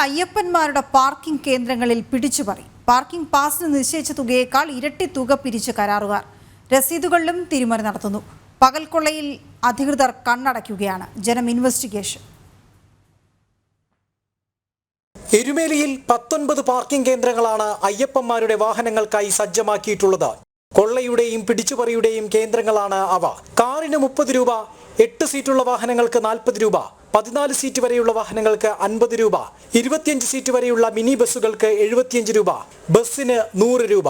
അയ്യപ്പന്മാരുടെ parking കേന്ദ്രങ്ങളിൽ പിടിച്ചുപറി. Parking പാസിന് നിശ്ചയിച്ച തുകയേക്കാൾ ഇരട്ടി തുക പിരിച്ച് കരാറുകാർ. രസീതുകളിലും തിരിമറി നടത്തുന്നു. പകൽക്കൊള്ളയിൽ അധികൃതർ കണ്ണടയ്ക്കുകയാണ്. ജനം ഇൻവെസ്റ്റിഗേഷൻ. എരുമേലിയിൽ 19 പാർക്കിംഗ് കേന്ദ്രങ്ങളാണ് അയ്യപ്പന്മാരുടെ വാഹനങ്ങൾക്കായി സജ്ജമാക്കിയിട്ടുള്ളത്. കൊള്ളയുടെയും പിടിച്ചുപറിയുടെയും കേന്ദ്രങ്ങളാണ് അവ. കാറിന് 30 രൂപ, 8 സീറ്റുള്ള വാഹനങ്ങൾക്ക് 40 രൂപ, 14 സീറ്റ് വരെയുള്ള വാഹനങ്ങൾക്ക് 50 രൂപ, 25 സീറ്റ് വരെയുള്ള മിനി ബസ്സുകൾക്ക് 75 രൂപ, ബസ്സിന് 100 രൂപ.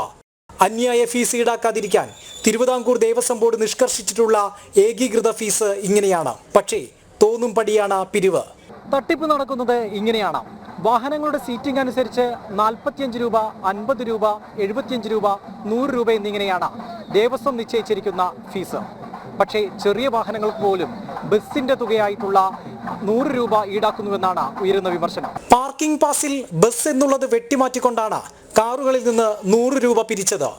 അന്യായ ഫീസ് ഈടാക്കാതിരിക്കാൻ തിരുവിതാംകൂർ ദേവസ്വം ബോർഡ് നിഷ്കർഷിച്ചിട്ടുള്ള ഏകീകൃത ഫീസ് ഇങ്ങനെയാണ്. പക്ഷേ തോന്നും പടിയാണ് പിരിവ്. തട്ടിപ്പ് നടക്കുന്നത് ഇങ്ങനെയാണ്. വാഹനങ്ങളുടെ സീറ്റിംഗ് അനുസരിച്ച് 45 രൂപ, 50 രൂപ, 75 രൂപ, 100 രൂപ എന്നിങ്ങനെയാണ് ദേവസ്വം നിശ്ചയിച്ചിരിക്കുന്ന ഫീസ്. പക്ഷേ ചെറിയ വാഹനങ്ങൾക്ക് പോലും ബസ്സിന്റെ തുകയായിട്ടുള്ള 100 രൂപ ഈടാക്കുന്നുവെന്നാണ് ഉയരുന്ന വിമർശനം. പാർക്കിംഗ് പാസിൽ ബസ് എന്നുള്ളത് വെട്ടിമാറ്റിക്കൊണ്ടാണ് കാറുകളിൽ നിന്ന് 100 രൂപ പിരിച്ചത്.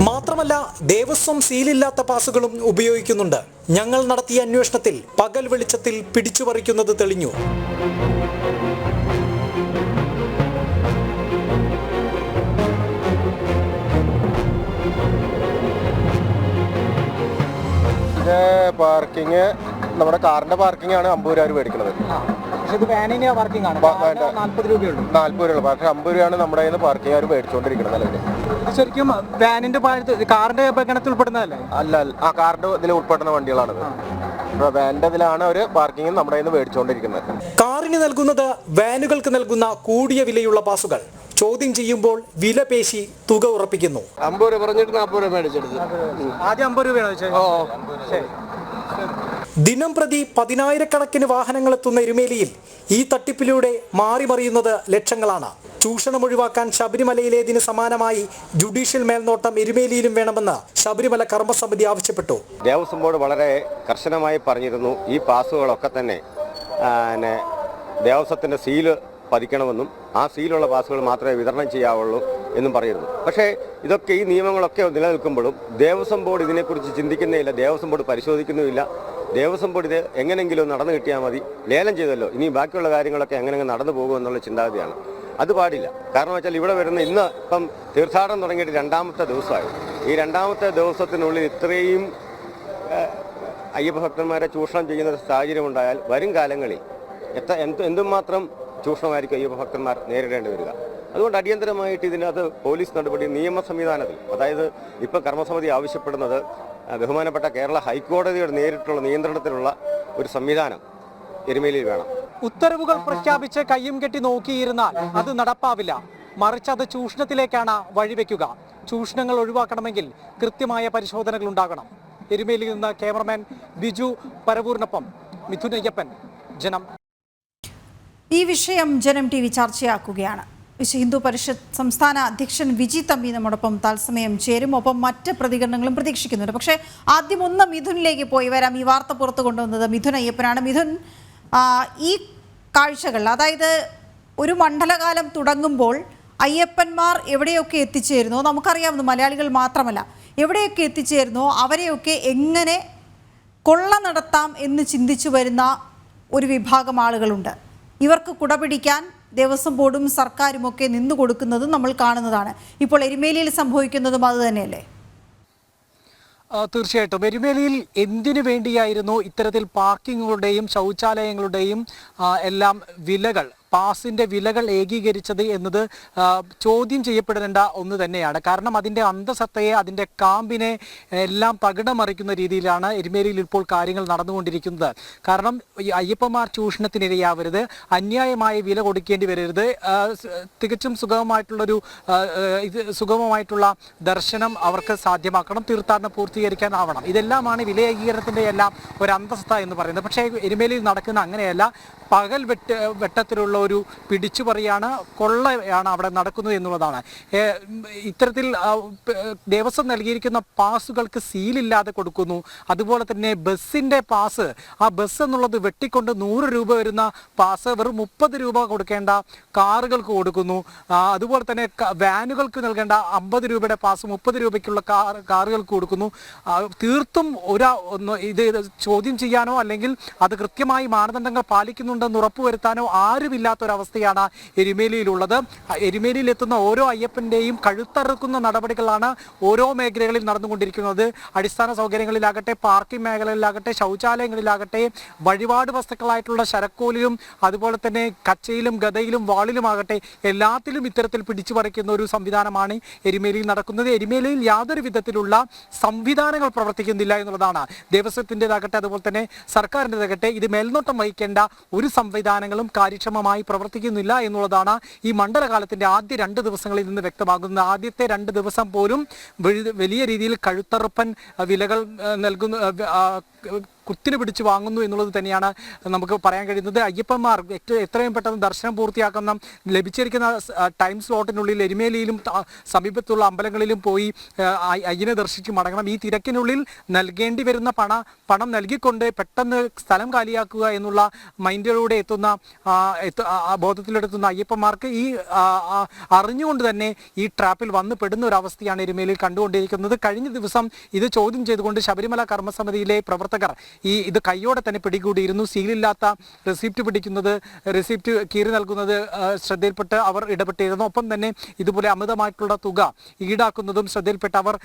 മാത്രമല്ല, ദേവസ്വം സീലില്ലാത്ത പാസുകളും ഉപയോഗിക്കുന്നുണ്ട്. ഞങ്ങൾ നടത്തിയ അന്വേഷണത്തിൽ പകൽ വെളിച്ചത്തിൽ പിടിച്ചുപറിക്കുന്നത് തെളിഞ്ഞു. പാർക്കിംഗ് നമ്മുടെ കാറിന്റെ പാർക്കിംഗ് ആണ് 50 രൂപ മേടിക്കുന്നത്. പക്ഷേ ഇത് വാനിന്റെ പാർക്കിംഗ് ആണ്. 40 രൂപയുള്ളൂ. 40 രൂപ. പക്ഷേ 50 രൂപയാണ് നമ്മുടെ കയ്യിൽ നിന്ന് പാർക്കിംഗ് അവർ മേടിച്ചുകൊണ്ടിരിക്കുന്നത്. നിലവിൽ ശരിക്കും വാനിന്റെ കാറിന്റെ ഗണത്തിൽ ഉൾപ്പെടുന്നതല്ലേ? അല്ല, ആ കാറിന്റെ ഇതിൽ ഉൾപ്പെടുന്ന വണ്ടികളാണിത്. വാനിന്റെ ഇതിലാണ് ഒരു പാർക്കിംഗ് നമ്മുടെ കയ്യിൽ നിന്ന് മേടിച്ചുകൊണ്ടിരിക്കുന്നത്. കാറിന് നൽകുന്നത് വാനുകൾക്ക് നൽകുന്ന കൂടിയ വിലയുള്ള പാസുകൾ. ചോദ്യം ചെയ്യുമ്പോൾ വില പേശി തുക ഉറപ്പിക്കുന്നു. 50 രൂപ പറഞ്ഞിട്ട് 40 രൂപ മേടിച്ചെടുത്ത്. ആദ്യം 50 രൂപയാണ്. ദിനം പ്രതി 10,000-കണക്കിന് വാഹനങ്ങൾ എത്തുന്ന എരുമേലിയിൽ ഈ തട്ടിപ്പിലൂടെ മാറിമറിയുന്നത് ലക്ഷങ്ങളാണ്. ചൂഷണം ഒഴിവാക്കാൻ ശബരിമലയിലേതിന് സമാനമായി ജുഡീഷ്യൽ മേൽനോട്ടം എരുമേലിയിലും വേണമെന്ന് ശബരിമല കർമ്മസമിതി ആവശ്യപ്പെട്ടു. ദേവസ്വം ബോർഡ് വളരെ കർശനമായി പറഞ്ഞിരുന്നു, ഈ പാസുകളൊക്കെ തന്നെ ദേവസ്വത്തിൻ്റെ സീല് പതിക്കണമെന്നും ആ സീലുള്ള പാസുകൾ മാത്രമേ വിതരണം ചെയ്യാവുള്ളൂ എന്നും പറയുന്നു. പക്ഷേ ഇതൊക്കെ ഈ നിയമങ്ങളൊക്കെ നിലനിൽക്കുമ്പോഴും ദേവസ്വം ബോർഡ് ഇതിനെക്കുറിച്ച് ചിന്തിക്കുന്നേയില്ല, ദേവസ്വം ബോർഡ് പരിശോധിക്കുന്നുമില്ല. ദേവസ്വം ബോർഡ് ഇത് എങ്ങനെയെങ്കിലും നടന്നു കിട്ടിയാൽ മതി, ലേലം ചെയ്തല്ലോ, ഇനി ബാക്കിയുള്ള കാര്യങ്ങളൊക്കെ എങ്ങനെ നടന്നു പോകുമെന്നുള്ള ചിന്താഗതിയാണ്. അത് പാടില്ല. കാരണം വെച്ചാൽ ഇവിടെ വരുന്ന ഇപ്പം തീർത്ഥാടനം തുടങ്ങിയിട്ട് 2ാമത്തെ ദിവസമായി. ഈ 2ാമത്തെ ദിവസത്തിനുള്ളിൽ ഇത്രയും അയ്യപ്പ ഭക്തന്മാരെ ചൂഷണം ചെയ്യുന്ന സാഹചര്യം ഉണ്ടായാൽ വരും കാലങ്ങളിൽ എന്തുമാത്രം ചൂഷണമായിരിക്കും അയ്യപ്പ ഭക്തന്മാർ നേരിടേണ്ടി വരിക. അതുകൊണ്ട് അടിയന്തരമായിട്ട് ഇതിനകത്ത് പോലീസ് നടപടി നിയമ സംവിധാനത്തിൽ, അതായത് ഇപ്പോൾ കർമ്മസമിതി ആവശ്യപ്പെടുന്നത് ബഹുമാനപ്പെട്ട കേരള ഹൈക്കോടതിയുടെ നേരിട്ടുള്ള നിയന്ത്രണത്തിലുള്ള ഒരു സംവിധാനം എരുമേലിയിൽ വേണം. ഉത്തരവുകൾ പ്രഖ്യാപിച്ച് കയ്യും കെട്ടി നോക്കിയിരുന്നാൽ അത് നടപ്പാവില്ല. മറിച്ച് അത് ചൂഷണത്തിലേക്കാണ് വഴിവെക്കുക. ചൂഷണങ്ങൾ ഒഴിവാക്കണമെങ്കിൽ കൃത്യമായ പരിശോധനകൾ ഉണ്ടാകണം. എരുമേലിയിൽ നിന്ന് ക്യാമറമാൻ ബിജു പരവൂരിനൊപ്പം മിഥുൻ അയ്യപ്പൻ, ജനം. ഈ വിഷയം ജനം TV ചർച്ചയാക്കുകയാണ്. വിശ്വ ഹിന്ദു പരിഷത്ത് സംസ്ഥാന അധ്യക്ഷൻ വിജി തമ്പി നമ്മോടൊപ്പം തത്സമയം ചേരും. ഒപ്പം മറ്റ് പ്രതികരണങ്ങളും പ്രതീക്ഷിക്കുന്നുണ്ട്. പക്ഷേ ആദ്യം ഒന്ന് മിഥുനിലേക്ക് പോയി വരാം. ഈ വാർത്ത പുറത്തു കൊണ്ടുവന്നത് മിഥുൻ അയ്യപ്പനാണ്. മിഥുൻ, ഈ കാഴ്ചകൾ, അതായത് ഒരു മണ്ഡലകാലം തുടങ്ങുമ്പോൾ അയ്യപ്പന്മാർ എവിടെയൊക്കെ എത്തിച്ചേരുന്നോ, നമുക്കറിയാവുന്ന മലയാളികൾ മാത്രമല്ല, എവിടെയൊക്കെ എത്തിച്ചേരുന്നോ അവരെയൊക്കെ എങ്ങനെ കൊള്ള നടത്താം എന്ന് ചിന്തിച്ചു വരുന്ന ഒരു വിഭാഗം ആളുകളുണ്ട്. ഇവർക്ക് കുടപിടിക്കാൻ ദേവസ്വം ബോർഡും സർക്കാരുമൊക്കെ നിന്നു കൊടുക്കുന്നതും നമ്മൾ കാണുന്നതാണ്. ഇപ്പോൾ എരുമേലിയിൽ സംഭവിക്കുന്നതും അത് തന്നെയല്ലേ? തീർച്ചയായിട്ടും. എരുമേലിയിൽ എന്തിനു വേണ്ടിയായിരുന്നു ഇത്തരത്തിൽ പാർക്കിങ്ങുകളുടെയും ശൗചാലയങ്ങളുടെയും എല്ലാം വിലകൾ, പാസിൻ്റെ വിലകൾ ഏകീകരിച്ചത് എന്നത് ചോദ്യം ചെയ്യപ്പെടേണ്ട ഒന്ന് തന്നെയാണ്. കാരണം അതിൻ്റെ അന്തസത്തയെ, അതിൻ്റെ കാമ്പിനെ എല്ലാം തകിടമറിക്കുന്ന രീതിയിലാണ് എരുമേലിയിൽ ഇപ്പോൾ കാര്യങ്ങൾ നടന്നുകൊണ്ടിരിക്കുന്നത്. കാരണം അയ്യപ്പന്മാർ ചൂഷണത്തിനിരയാവരുത്, അന്യായമായ വില കൊടുക്കേണ്ടി വരരുത്, തികച്ചും സുഗമമായിട്ടുള്ള ദർശനം അവർക്ക് സാധ്യമാക്കണം, തീർത്ഥാടനം പൂർത്തീകരിക്കാനാവണം. ഇതെല്ലാമാണ് വില ഏകീകരണത്തിൻ്റെ എല്ലാം ഒരു അന്തസ്ഥ എന്ന് പറയുന്നത്. പക്ഷേ എരുമേലിയിൽ നടക്കുന്ന അങ്ങനെയല്ല. പകൽ വെട്ടത്തിലുള്ള ഒരു പിടിച്ചുപറിയാണ്, കൊള്ളയാണ് അവിടെ നടക്കുന്നത് എന്നുള്ളതാണ്. ഇത്തരത്തിൽ ദേവസ്വം നൽകിയിരിക്കുന്ന പാസുകൾക്ക് സീലില്ലാതെ കൊടുക്കുന്നു. അതുപോലെ തന്നെ ബസ്സിൻ്റെ പാസ്, ആ ബസ് എന്നുള്ളത് വെട്ടിക്കൊണ്ട് 100 രൂപ വരുന്ന പാസ് വെറും 30 രൂപ കൊടുക്കേണ്ട കാറുകൾക്ക് കൊടുക്കുന്നു. അതുപോലെ തന്നെ വാനുകൾക്ക് നൽകേണ്ട 50 രൂപയുടെ പാസ് 30 രൂപയ്ക്കുള്ള കാറുകൾക്ക് കൊടുക്കുന്നു. തീർത്തും ഇത് ചോദ്യം ചെയ്യാനോ അല്ലെങ്കിൽ അത് കൃത്യമായി മാനദണ്ഡങ്ങൾ പാലിക്കുന്നുണ്ടെന്ന് ഉറപ്പുവരുത്താനോ ആരുമില്ലാത്തൊരവസ്ഥയാണ് എരുമേലിയിലുള്ളത്. എരുമേലിയിൽ എത്തുന്ന ഓരോ അയ്യപ്പൻ്റെയും കഴുത്തറുക്കുന്ന നടപടികളാണ് ഓരോ മേഖലകളിൽ നടന്നുകൊണ്ടിരിക്കുന്നത്. അടിസ്ഥാന സൗകര്യങ്ങളിലാകട്ടെ, പാർക്കിംഗ് മേഖലകളിലാകട്ടെ, ശൗചാലയങ്ങളിലാകട്ടെ, വഴിപാട് വസ്തുക്കളായിട്ടുള്ള ശരക്കോലിലും അതുപോലെ തന്നെ കച്ചയിലും ഗദയിലും വാളിലുമാകട്ടെ എല്ലാത്തിലും ഇത്തരത്തിൽ പിടിച്ചു പറിക്കുന്ന ഒരു സംവിധാനമാണ് എരുമേലിയിൽ നടക്കുന്നത്. എരുമേലിയിൽ യാതൊരു വിധത്തിലുള്ള സംവിധാനങ്ങൾ പ്രവർത്തിക്കുന്നില്ല എന്നുള്ളതാണ്. ദേവസ്വത്തിൻ്റെതാകട്ടെ അതുപോലെ തന്നെ സർക്കാരിൻ്റെതാകട്ടെ ഇത് മേൽനോട്ടം വഹിക്കേണ്ട ഒരു സംവിധാനങ്ങളും കാര്യക്ഷമമായി പ്രവർത്തിക്കുന്നില്ല എന്നുള്ളതാണ് ഈ മണ്ഡലകാലത്തിൻ്റെ ആദ്യ 2 ദിവസങ്ങളിൽ നിന്ന് വ്യക്തമാകുന്നത്. ആദ്യത്തെ 2 ദിവസം പോലും വലിയ രീതിയിൽ കഴുത്തറുപ്പൻ വിലകൾ നൽകുന്നു, കുത്തിന് പിടിച്ച് വാങ്ങുന്നു എന്നുള്ളത് തന്നെയാണ് നമുക്ക് പറയാൻ കഴിയുന്നത്. അയ്യപ്പന്മാർ എത്രയും പെട്ടെന്ന് ദർശനം പൂർത്തിയാക്കുന്ന ലഭിച്ചിരിക്കുന്ന ടൈം സ്ലോട്ടിനുള്ളിൽ എരുമേലിയിലും സമീപത്തുള്ള അമ്പലങ്ങളിലും പോയി അയ്യനെ ദർശിച്ച് മടങ്ങണം. ഈ തിരക്കിനുള്ളിൽ നൽകേണ്ടി വരുന്ന പണം നൽകിക്കൊണ്ട് പെട്ടെന്ന് സ്ഥലം കാലിയാക്കുക എന്നുള്ള മൈൻഡിലൂടെ ബോധത്തിലെത്തുന്ന അയ്യപ്പന്മാർക്ക് ഈ അറിഞ്ഞുകൊണ്ട് തന്നെ ഈ ട്രാപ്പിൽ വന്ന് പെടുന്ന ഒരു അവസ്ഥയാണ് എരുമേലിയിൽ കണ്ടുകൊണ്ടിരിക്കുന്നത്. കഴിഞ്ഞ ദിവസം ഇത് ചോദ്യം ചെയ്തുകൊണ്ട് ശബരിമല കർമ്മസമിതിയിലെ പ്രവർത്തകർ ഇത് കയ്യോടെ തന്നെ പിടികൂടിയിരുന്നു. സീലില്ലാത്ത റെസിപ്റ്റ് കീറി നൽകുന്നത് ശ്രദ്ധയിൽപ്പെട്ട് അവർ ഇടപെട്ടിരുന്നു. ഒപ്പം തന്നെ ഇതുപോലെ അമിതമായിട്ടുള്ള തുക ഈടാക്കുന്നതും ശ്രദ്ധയിൽപ്പെട്ട് അവർ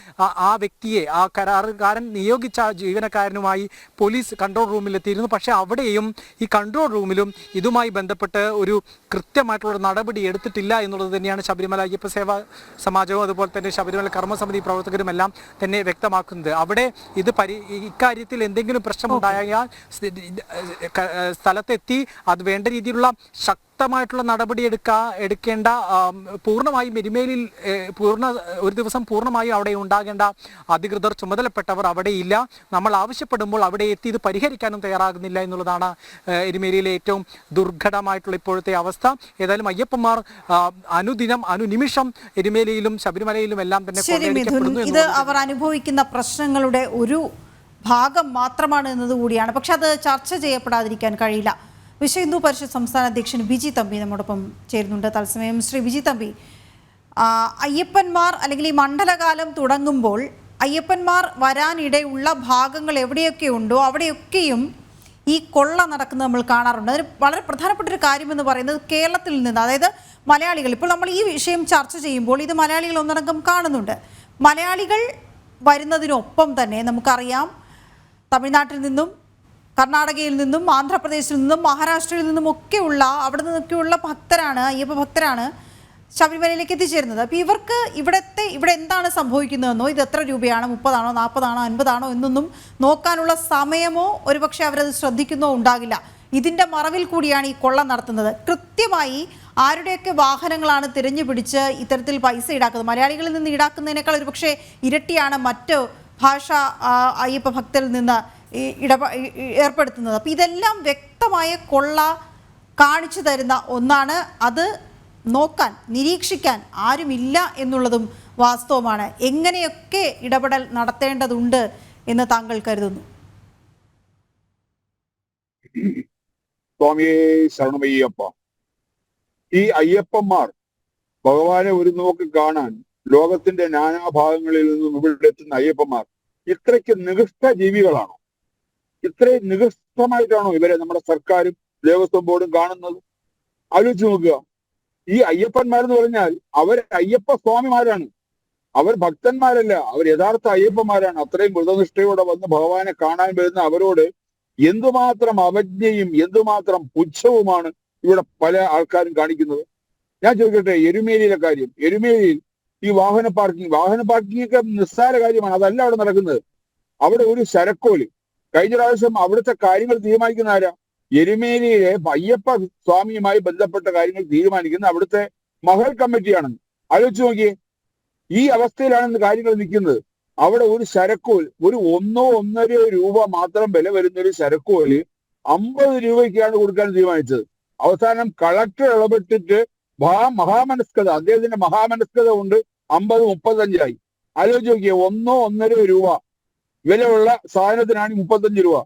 ആ വ്യക്തിയെ, ആ കരാറുകാരൻ നിയോഗിച്ച ജീവനക്കാരനുമായി പോലീസ് കൺട്രോൾ റൂമിലെത്തിയിരുന്നു. പക്ഷേ അവിടെയും ഈ കൺട്രോൾ റൂമിലും ഇതുമായി ബന്ധപ്പെട്ട് ഒരു കൃത്യമായിട്ടുള്ള നടപടി എടുത്തിട്ടില്ല എന്നുള്ളത് തന്നെയാണ് ശബരിമല അയ്യപ്പ സേവാ സമാജവും അതുപോലെ തന്നെ ശബരിമല കർമ്മസമിതി പ്രവർത്തകരുമെല്ലാം തന്നെ വ്യക്തമാക്കുന്നത്. അവിടെ ഇക്കാര്യത്തിൽ എന്തെങ്കിലും പ്രശ്നമുണ്ടായാൽ സ്ഥലത്തെത്തി അത് വേണ്ട രീതിയിലുള്ള ശക്തമായിട്ടുള്ള നടപടി എടുക്കേണ്ട പൂർണ്ണമായും എരുമേലിയിൽ ഒരു ദിവസം പൂർണ്ണമായും അവിടെ ഉണ്ടാകേണ്ട അധികൃതർ, ചുമതലപ്പെട്ടവർ അവിടെയില്ല. നമ്മൾ ആവശ്യപ്പെടുമ്പോൾ അവിടെ എത്തി ഇത് പരിഹരിക്കാനും തയ്യാറാകുന്നില്ല എന്നുള്ളതാണ് എരുമേലിയിലെ ഏറ്റവും ദുർഘടമായിട്ടുള്ള ഇപ്പോഴത്തെ അവസ്ഥ. ഏതായാലും അയ്യപ്പന്മാർ അനുനിമിഷം എരുമേലിയിലും ശബരിമലയിലും എല്ലാം തന്നെ ഇത് അവർ അനുഭവിക്കുന്ന പ്രശ്നങ്ങളുടെ ഒരു ഭാഗം മാത്രമാണ് എന്നതുകൂടിയാണ്. പക്ഷെ അത് ചർച്ച ചെയ്യപ്പെടാതിരിക്കാൻ കഴിയില്ല. വിശ്വ ഹിന്ദു പരിഷത്ത് സംസ്ഥാന അധ്യക്ഷൻ ബിജി തമ്പി നമ്മോടൊപ്പം ചേരുന്നുണ്ട് തത്സമയം. ശ്രീ ബിജി തമ്പി, അയ്യപ്പന്മാർ അല്ലെങ്കിൽ ഈ മണ്ഡലകാലം തുടങ്ങുമ്പോൾ അയ്യപ്പന്മാർ വരാനിടയുള്ള ഭാഗങ്ങൾ എവിടെയൊക്കെ ഉണ്ടോ അവിടെയൊക്കെയും ഈ കൊള്ള നടക്കുന്നത് നമ്മൾ കാണാറുണ്ട്. അതിന് വളരെ പ്രധാനപ്പെട്ട ഒരു കാര്യമെന്ന് പറയുന്നത് കേരളത്തിൽ നിന്ന്, അതായത് മലയാളികൾ, ഇപ്പോൾ നമ്മൾ ഈ വിഷയം ചർച്ച ചെയ്യുമ്പോൾ ഇത് മലയാളികൾ ഒന്നടങ്കം കാണുന്നുണ്ട്. മലയാളികൾ വരുന്നതിനൊപ്പം തന്നെ നമുക്കറിയാം തമിഴ്നാട്ടിൽ നിന്നും കർണാടകയിൽ നിന്നും ആന്ധ്രാപ്രദേശിൽ നിന്നും മഹാരാഷ്ട്രയിൽ നിന്നും ഒക്കെയുള്ള അവിടെ നിന്നൊക്കെയുള്ള ഭക്തരാണ്, അയ്യപ്പ ഭക്തരാണ് ശബരിമലയിലേക്ക് എത്തിച്ചേരുന്നത്. അപ്പോൾ ഇവർക്ക് ഇവിടെ എന്താണ് സംഭവിക്കുന്നതെന്നോ ഇത് എത്ര രൂപയാണ്, 30 ആണോ 40 ആണോ 50 ആണോ എന്നൊന്നും നോക്കാനുള്ള സമയമോ ഒരുപക്ഷെ അവരത് ശ്രദ്ധിക്കുന്നോ ഉണ്ടാകില്ല. ഇതിൻ്റെ മറവിൽ കൂടിയാണ് ഈ കൊള്ള നടത്തുന്നത്. കൃത്യമായി ആരുടെയൊക്കെ വാഹനങ്ങളാണ് തിരഞ്ഞു പിടിച്ച് ഇത്തരത്തിൽ പൈസ ഈടാക്കുന്നത്. മലയാളികളിൽ നിന്ന് ഈടാക്കുന്നതിനേക്കാൾ ഒരുപക്ഷെ ഇരട്ടിയാണ് മറ്റ് ഭാഷ അയ്യപ്പ ഭക്തരിൽ നിന്ന് ഏർപ്പെടുത്തുന്നത്. അപ്പോൾ ഇതെല്ലാം വ്യക്തമായ കൊള്ള കാണിച്ചു തരുന്ന ഒന്നാണ്. അത് നോക്കാൻ, നിരീക്ഷിക്കാൻ ആരുമില്ല എന്നുള്ളതും വാസ്തവമാണ്. എങ്ങനെയൊക്കെ ഇടപെടൽ നടത്തേണ്ടതുണ്ട് എന്ന് താങ്കൾ കരുതുന്നു? സ്വാമിയെ ശരണമയ്യപ്പ. ഈ അയ്യപ്പന്മാർ ഭഗവാനെ ഒരു നോക്ക് കാണാൻ ലോകത്തിന്റെ നാനാഭാഗങ്ങളിൽ നിന്നും ഇവിടെ എത്തുന്ന അയ്യപ്പന്മാർ ഇത്രയ്ക്ക് നികൃഷ്ട ജീവികളാണോ? ഇത്രയും നികൃഷ്ടമായിട്ടാണോ ഇവരെ നമ്മുടെ സർക്കാരും ദേവസ്വം ബോർഡും കാണുന്നത്? ആലോചിച്ച് നോക്കുക. ഈ അയ്യപ്പന്മാരെന്ന് പറഞ്ഞാൽ അവർ അയ്യപ്പ സ്വാമിമാരാണ്, അവർ ഭക്തന്മാരല്ല, അവർ യഥാർത്ഥ അയ്യപ്പന്മാരാണ്. അത്രയും വ്രതനിഷ്ഠയോടെ വന്ന് ഭഗവാനെ കാണാൻ വരുന്ന അവരോട് എന്തുമാത്രം അവജ്ഞയും എന്തുമാത്രം പുച്ഛവുമാണ് ഇവിടെ പല ആൾക്കാരും കാണിക്കുന്നത്. ഞാൻ ചോദിക്കട്ടെ, എരുമേലിയിലെ കാര്യം. എരുമേലിയിൽ ഈ വാഹന പാർക്കിംഗ് ഒക്കെ നിസ്സാര കാര്യമാണ്, അതല്ല അവിടെ നടക്കുന്നത്. അവിടെ ഒരു ശരക്കോല്, കഴിഞ്ഞ പ്രാവശ്യം അവിടുത്തെ കാര്യങ്ങൾ തീരുമാനിക്കുന്ന ആരാ? എരുമേലിയിലെ അയ്യപ്പ സ്വാമിയുമായി ബന്ധപ്പെട്ട കാര്യങ്ങൾ തീരുമാനിക്കുന്ന അവിടുത്തെ മഹൽ കമ്മിറ്റിയാണെന്ന്. ആലോചിച്ച് നോക്കിയേ, ഈ അവസ്ഥയിലാണ് കാര്യങ്ങൾ നിൽക്കുന്നത്. അവിടെ ഒരു ശരക്കോൽ, ഒരു 1-1.5 രൂപ മാത്രം വില വരുന്ന ഒരു ശരക്കോല് 50 രൂപയ്ക്കാണ് കൊടുക്കാൻ തീരുമാനിച്ചത്. അവസാനം കളക്ടർ ഇടപെട്ടിട്ട് മഹാമനസ്കത, അദ്ദേഹത്തിന്റെ മഹാമനസ്കത കൊണ്ട് 50, 35 ആലോചിച്ച് നോക്കിയേ, 1, 1.5 രൂപ വിലയുള്ള സാധനത്തിനാണ് 35 രൂപ.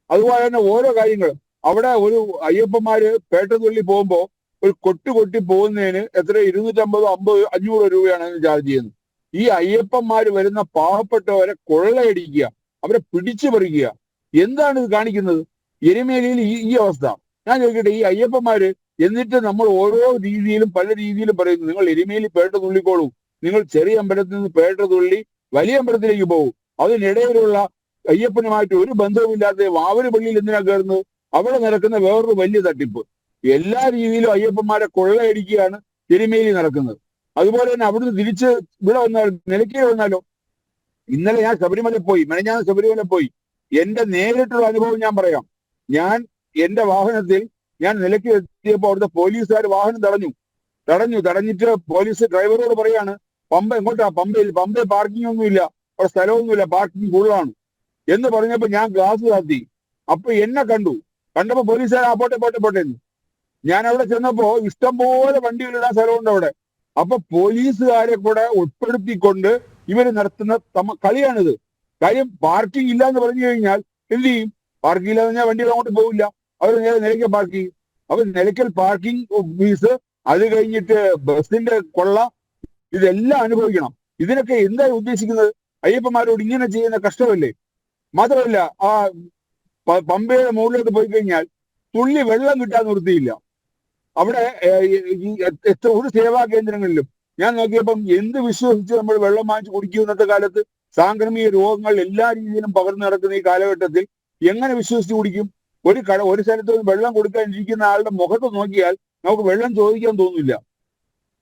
അതുപോലെ തന്നെ ഓരോ കാര്യങ്ങളും അവിടെ ഒരു അയ്യപ്പന്മാര് പേട്ടതുള്ളി പോകുമ്പോ ഒരു കൊട്ടി പോകുന്നതിന് എത്ര 250, 50, 500 രൂപയാണ് ചാർജ് ചെയ്യുന്നത്. ഈ അയ്യപ്പന്മാര് വരുന്ന പാവപ്പെട്ടവരെ കൊള്ളയടിക്കുക, അവരെ പിടിച്ചു പറിക്കുക. എന്താണ് ഇത് കാണിക്കുന്നത്? എരുമേലിയിൽ ഈ അവസ്ഥ. ഞാൻ ചോദിക്കട്ടെ, ഈ അയ്യപ്പന്മാര് എന്നിട്ട് നമ്മൾ ഓരോ രീതിയിലും പല രീതിയിലും പറയുന്നു, നിങ്ങൾ എരുമേലി പേട്ട തുള്ളിക്കോളൂ, നിങ്ങൾ ചെറിയ അമ്പലത്തിൽ നിന്ന് പേട്ട തുള്ളി വലിയ അമ്പലത്തിലേക്ക് പോകും. അതിനിടയിലുള്ള അയ്യപ്പനുമായിട്ട് ഒരു ബന്ധവുമില്ലാത്ത വാവര് പള്ളിയിൽ എന്തിനാ കയറുന്നത്? അവിടെ നടക്കുന്ന വേറൊരു വലിയ തട്ടിപ്പ്. എല്ലാ രീതിയിലും അയ്യപ്പന്മാരെ കൊള്ളയടിക്കുകയാണ് എരുമേലി നടക്കുന്നത്. അതുപോലെ തന്നെ അവിടുന്ന് തിരിച്ച് ഇവിടെ വന്നാൽ നിലയ്ക്കൽ വന്നാലോ? ഇന്നലെ ഞാൻ ശബരിമല പോയി, മെനഞ്ഞാന്ന് ശബരിമല പോയി. എന്റെ നേരിട്ടുള്ള അനുഭവം ഞാൻ പറയാം. ഞാൻ എന്റെ വാഹനത്തിൽ ഞാൻ നിലയ്ക്ക് എത്തിയപ്പോൾ അവിടുത്തെ പോലീസുകാർ വാഹനം തടഞ്ഞിട്ട് പോലീസ് ഡ്രൈവറോട് പറയാണ്, പമ്പ എങ്ങോട്ടാ? പമ്പയിൽ പാർക്കിംഗ് ഒന്നുമില്ല, അവിടെ സ്ഥലമൊന്നുമില്ല, പാർക്കിംഗ് ഫുള്ളാണ് എന്ന് പറഞ്ഞപ്പോ ഞാൻ ഗ്ലാസ് താത്തി. അപ്പൊ എന്നെ കണ്ടപ്പോ പോലീസുകാർ പോട്ടെ എന്ന്. ഞാൻ അവിടെ ചെന്നപ്പോ ഇഷ്ടംപോലെ വണ്ടികളിടാൻ സ്ഥലമുണ്ട് അവിടെ. അപ്പൊ പോലീസുകാരെ കൂടെ ഉൾപ്പെടുത്തിക്കൊണ്ട് ഇവര് നടത്തുന്ന കളിയാണിത്. കാര്യം പാർക്കിംഗ് ഇല്ല എന്ന് പറഞ്ഞു കഴിഞ്ഞാൽ എന്ത് ചെയ്യും? പാർക്കിംഗ് ഇല്ലാന്ന് പറഞ്ഞാൽ വണ്ടികൾ അങ്ങോട്ട് പോകില്ല, അവർ നേരെ നിലയ്ക്കൽ പാർക്ക് ചെയ്യും. അപ്പൊ നിലയ്ക്കൽ പാർക്കിംഗ് ഫീസ്, അത് കഴിഞ്ഞിട്ട് ബസിന്റെ കൊള്ള, ഇതെല്ലാം അനുഭവിക്കണം. ഇതിനൊക്കെ എന്താ ഉദ്ദേശിക്കുന്നത്? അയ്യപ്പന്മാരോട് ഇങ്ങനെ ചെയ്യുന്ന കഷ്ടമല്ലേ? മാത്രമല്ല, ആ പമ്പയുടെ മുകളിലോട്ട് പോയി കഴിഞ്ഞാൽ തുള്ളി വെള്ളം കിട്ടാൻ നിർത്തിയില്ല. അവിടെ ഒരു സേവാ കേന്ദ്രങ്ങളിലും ഞാൻ നോക്കിയപ്പം എന്ത് വിശ്വസിച്ച് നമ്മൾ വെള്ളം വാങ്ങിച്ച് കുടിക്കും? ഇന്നത്തെ കാലത്ത് സാംക്രമിക രോഗങ്ങൾ എല്ലാ രീതിയിലും പകർന്നു നടക്കുന്ന ഈ കാലഘട്ടത്തിൽ എങ്ങനെ വിശ്വസിച്ച് കുടിക്കും? ഒരു സ്ഥലത്ത് വെള്ളം കൊടുക്കാനിരിക്കുന്ന ആളുടെ മുഖത്ത് നോക്കിയാൽ നമുക്ക് വെള്ളം ചോദിക്കാൻ തോന്നില്ല.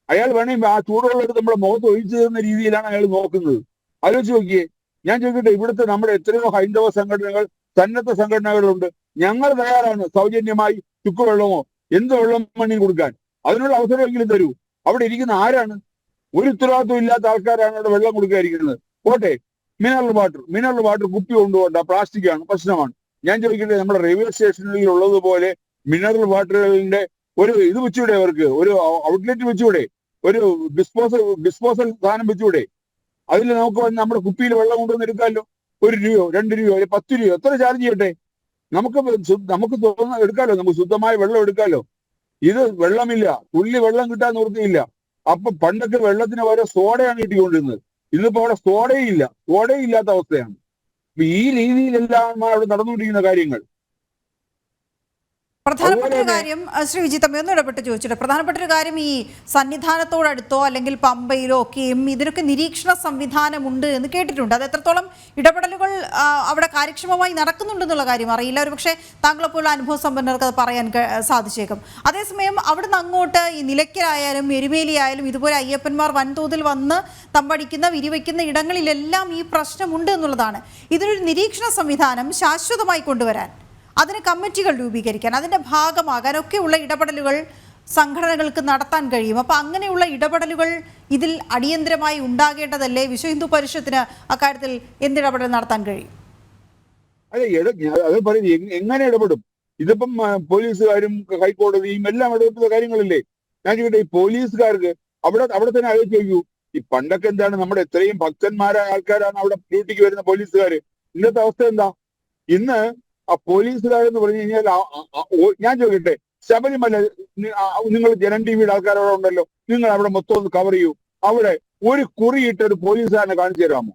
അയാൾ വേണമെങ്കിൽ ആ ചൂടുവെള്ളത്തിൽ നമ്മുടെ മുഖത്ത് ഒഴിച്ചു തരുന്ന രീതിയിലാണ് അയാൾ നോക്കുന്നത്. ആലോചിച്ച് നോക്കിയേ. ഞാൻ ചോദിക്കട്ടെ, ഇവിടുത്തെ നമ്മുടെ എത്രയോ ഹൈന്ദവ സംഘടനകൾ, സന്നദ്ധ സംഘടനകളുണ്ട്. ഞങ്ങൾ തയ്യാറാണ് സൗജന്യമായി ചുക്കുവെള്ളമോ എന്ത് വെള്ളം മണ്ണിൽ കൊടുക്കാൻ. അതിനുള്ള അവസരമെങ്കിലും തരൂ. അവിടെ ഇരിക്കുന്ന ആരാണ്? ഒരു ഉത്തരവാദിത്വം ഇല്ലാത്ത ആൾക്കാരാണ് അവിടെ വെള്ളം കൊടുക്കാതിരിക്കുന്നത്. പോട്ടെ, മിനറൽ വാട്ടർ കുപ്പി കൊണ്ടുപോകണ്ട, പ്ലാസ്റ്റിക് ആണ്, പ്രശ്നമാണ്. ഞാൻ ചോദിക്കട്ടെ, നമ്മുടെ റെയിൽവേ സ്റ്റേഷനിൽ ഉള്ളതുപോലെ മിനറൽ വാട്ടറുകളുടെ ഒരു ഇത് വെച്ചൂടെ? അവർക്ക് ഒരു ഔട്ട്ലെറ്റ് വെച്ചൂടെ? ഒരു ഡിസ്പോസൽ സാധനം വെച്ചൂടെ? അതിൽ നമുക്ക് വന്ന് നമ്മുടെ കുപ്പിയിൽ വെള്ളം കൊണ്ടുവന്ന് എടുക്കാമല്ലോ. 1 രൂപയോ 2 രൂപയോ 10 രൂപയോ എത്ര ചാർജ് ചെയ്യട്ടെ? നമുക്ക് തോന്നുന്ന എടുക്കാമല്ലോ, നമുക്ക് ശുദ്ധമായ വെള്ളം എടുക്കാമല്ലോ. ഇത് വെള്ളമില്ല, തുള്ളി വെള്ളം കിട്ടാൻ നിർത്തിയില്ല. അപ്പൊ പണ്ടൊക്കെ വെള്ളത്തിന് പകരം സോഡയാണ് കിട്ടിക്കൊണ്ടിരുന്നത്. ഇന്നിപ്പോ അവിടെ സോഡയില്ലാത്ത അവസ്ഥയാണ്. അപ്പൊ ഈ രീതിയിലെല്ലാം അവിടെ നടന്നുകൊണ്ടിരിക്കുന്ന കാര്യങ്ങൾ. പ്രധാനപ്പെട്ട ഒരു കാര്യം ശ്രീ വിജി തമ്പി ഒന്ന് ഇടപെട്ട് ചോദിച്ചിട്ട്, പ്രധാനപ്പെട്ട ഒരു കാര്യം, ഈ സന്നിധാനത്തോടടുത്തോ അല്ലെങ്കിൽ പമ്പയിലോ ഒക്കെയും ഇതിനൊക്കെ നിരീക്ഷണ സംവിധാനമുണ്ട് എന്ന് കേട്ടിട്ടുണ്ട്. അത് എത്രത്തോളം ഇടപെടലുകൾ അവിടെ കാര്യക്ഷമമായി നടക്കുന്നുണ്ടെന്നുള്ള കാര്യം അറിയില്ല. ഒരു പക്ഷേ താങ്കളെപ്പോലുള്ള അനുഭവ സമ്പന്നർക്ക് അത് പറയാൻ സാധിച്ചേക്കും. അതേസമയം അവിടുന്ന് അങ്ങോട്ട് ഈ നിലയ്ക്കലായാലും എരുമേലി ആയാലും ഇതുപോലെ അയ്യപ്പന്മാർ വൻതോതിൽ വന്ന് തമ്പടിക്കുന്ന വിരിവയ്ക്കുന്ന ഇടങ്ങളിലെല്ലാം ഈ പ്രശ്നമുണ്ട് എന്നുള്ളതാണ്. ഇതിനൊരു നിരീക്ഷണ സംവിധാനം ശാശ്വതമായി കൊണ്ടുവരാൻ, അതിന് കമ്മിറ്റികൾ രൂപീകരിക്കാൻ, അതിൻ്റെ ഭാഗമാകാനൊക്കെയുള്ള ഇടപെടലുകൾ സംഘടനകൾക്ക് നടത്താൻ കഴിയും. അപ്പം അങ്ങനെയുള്ള ഇടപെടലുകൾ ഇതിൽ അടിയന്തരമായി ഉണ്ടാകേണ്ടതല്ലേ? വിശ്വ ഹിന്ദു പരിഷത്തിന് അക്കാര്യത്തിൽ എന്തിടപെടൽ നടത്താൻ കഴിയും? അതെ, അത് പറയും, എങ്ങനെ ഇടപെടും? ഇതിപ്പം പോലീസുകാരും ഹൈക്കോടതിയും എല്ലാം ഇടപെടുന്ന കാര്യങ്ങളല്ലേ? ഞാൻ ചോദിക്കട്ടെ, ഈ പോലീസുകാർക്ക് അവിടെ തന്നെ ആലോചിച്ച് നോക്കൂ. ഈ പണ്ടൊക്കെ എന്താണ്, നമ്മുടെ എത്രയും ഭക്തന്മാരായ ആൾക്കാരാണ് അവിടെ ഡ്യൂട്ടിക്ക് വരുന്ന പോലീസുകാര്. ഇന്നത്തെ അവസ്ഥ എന്താ? ഇന്ന് ആ പോലീസുകാരെന്ന് പറഞ്ഞു കഴിഞ്ഞാൽ ഞാൻ ചോദിക്കട്ടെ, ശബരിമല നിങ്ങൾ ജനം ടിവിയുടെ ആൾക്കാരവിടെ ഉണ്ടല്ലോ, നിങ്ങൾ അവിടെ മൊത്തം ഒന്ന് കവർ ചെയ്യൂ. അവിടെ ഒരു കുറിയിട്ട ഒരു പോലീസുകാരനെ കാണിച്ചു തരാമോ?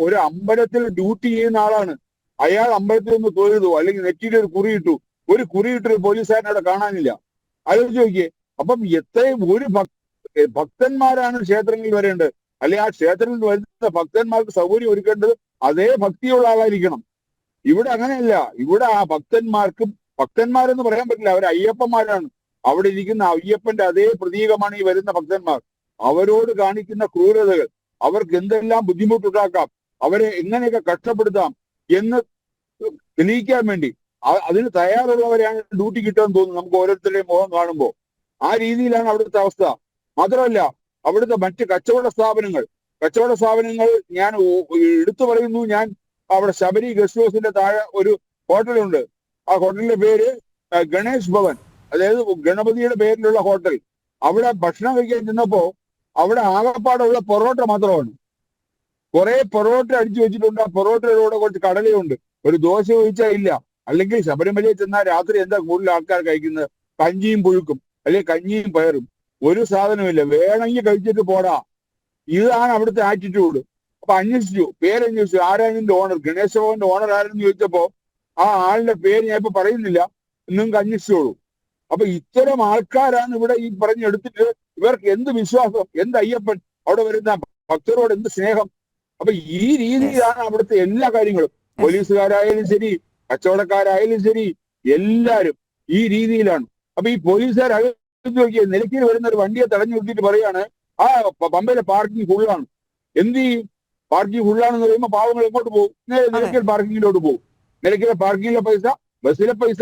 ഒരു അമ്പലത്തിൽ ഡ്യൂട്ടി ചെയ്യുന്ന ആളാണ് അയാൾ. അമ്പലത്തിൽ ഒന്ന് തൊഴുതു അല്ലെങ്കിൽ നെറ്റിയിൽ ഒരു കുറിയിട്ടു, ഒരു കുറിയിട്ടൊരു പോലീസുകാരനെ അവിടെ കാണാനില്ല. ആലോചിച്ച് നോക്കിയേ. അപ്പം എത്രയും ഒരു ഭക്തന്മാരാണ് ക്ഷേത്രങ്ങളിൽ വരേണ്ടത്. അല്ലെങ്കിൽ ആ ക്ഷേത്രത്തിൽ വരുന്ന ഭക്തന്മാർക്ക് സൗകര്യം ഒരുക്കേണ്ടത് അതേ ഭക്തിയുള്ള ആളായിരിക്കണം. ഇവിടെ അങ്ങനെയല്ല. ഇവിടെ ആ ഭക്തന്മാരെന്ന് പറയാൻ പറ്റില്ല, അവർ അയ്യപ്പന്മാരാണ്. അവിടെ ഇരിക്കുന്ന അയ്യപ്പന്റെ അതേ പ്രതീകമാണ് ഈ വരുന്ന ഭക്തന്മാർ. അവരോട് കാണിക്കുന്ന ക്രൂരതകൾ, അവർക്ക് എന്തെല്ലാം ബുദ്ധിമുട്ടുണ്ടാക്കാം, അവരെ എങ്ങനെയൊക്കെ കഷ്ടപ്പെടുത്താം എന്ന് തെളിയിക്കാൻ വേണ്ടി അതിന് തയ്യാറുള്ളവരെയാണ് ഡ്യൂട്ടി കിട്ടുമെന്ന് തോന്നുന്നു നമുക്ക് ഓരോരുത്തരുടെയും മുഖം കാണുമ്പോൾ. ആ രീതിയിലാണ് അവിടുത്തെ അവസ്ഥ. മാത്രമല്ല, അവിടുത്തെ മറ്റ് കച്ചവട സ്ഥാപനങ്ങൾ ഞാൻ എടുത്തു പറയുന്നു. ഞാൻ അവിടെ ശബരി ഗസ്റ്റ് ഹൗസിന്റെ താഴെ ഒരു ഹോട്ടലുണ്ട്. ആ ഹോട്ടലിന്റെ പേര് ഗണേഷ് ഭവൻ, അതായത് ഗണപതിയുടെ പേരിലുള്ള ഹോട്ടൽ. അവിടെ ഭക്ഷണം കഴിക്കാൻ ചെന്നപ്പോ അവിടെ ആകപ്പാടുള്ള പൊറോട്ട മാത്രമാണ്. കുറെ പൊറോട്ട അടിച്ചു വെച്ചിട്ടുണ്ട്. ആ പൊറോട്ടയുടെ കൂടെ കുറച്ച് കടലയുണ്ട്. ഒരു ദോശ ഒഴിച്ചാൽ ഇല്ല. അല്ലെങ്കിൽ ശബരിമലയിൽ ചെന്നാൽ രാത്രി എന്താ കൂടുതൽ ആൾക്കാർ കഴിക്കുന്നത്? കഞ്ഞിയും പുഴുക്കും, അല്ലെങ്കിൽ കഞ്ഞിയും പയറും. ഒരു സാധനമില്ല. വേണമെങ്കിൽ കഴിച്ചിട്ട് പോടാ. ഇതാണ് അവിടുത്തെ ആറ്റിറ്റ്യൂഡ്. അപ്പൊ അന്വേഷിച്ചു, പേരന്വേഷിച്ചു, ആരാണ് ഇതിന്റെ ഓണർ, ഗണേശ ഭവന്റെ ഓണർ ആരെന്ന് ചോദിച്ചപ്പോ ആ ആളുടെ പേര് ഞാൻ ഇപ്പൊ പറയുന്നില്ല, നിങ്ങൾക്ക് അന്വേഷിച്ചോളൂ. അപ്പൊ ഇത്തരം ആൾക്കാരാണ് ഇവിടെ ഈ പറഞ്ഞെടുത്തിട്ട് ഇവർക്ക് എന്ത് വിശ്വാസം, എന്ത് അയ്യപ്പൻ, അവിടെ വരുന്ന ഭക്തരോട് എന്ത് സ്നേഹം. അപ്പൊ ഈ രീതിയിലാണ് അവിടുത്തെ എല്ലാ കാര്യങ്ങളും. പോലീസുകാരായാലും ശരി, കച്ചവടക്കാരായാലും ശരി, എല്ലാരും ഈ രീതിയിലാണ്. അപ്പൊ ഈ പോലീസുകാർ നോക്കിയ നിലയ്ക്കൽ വരുന്ന ഒരു വണ്ടിയെ തടഞ്ഞു നിർത്തിയിട്ട് പറയാണ് ആ പമ്പയിലെ പാർക്കിംഗ് ഫുള്ളാണ്. എന്ത് ചെയ്യും? പാർക്കിംഗ് ഫുള്ളാണെന്ന് പറയുമ്പോൾ പാവങ്ങൾ എങ്ങോട്ട് പോകും? നേരെ നിലയ്ക്കൽ പാർക്കിങ്ങിലോട്ട് പോകും. നിലയ്ക്കലെ പാർക്കിങ്ങിലെ പൈസ, ബസ്സിലെ പൈസ,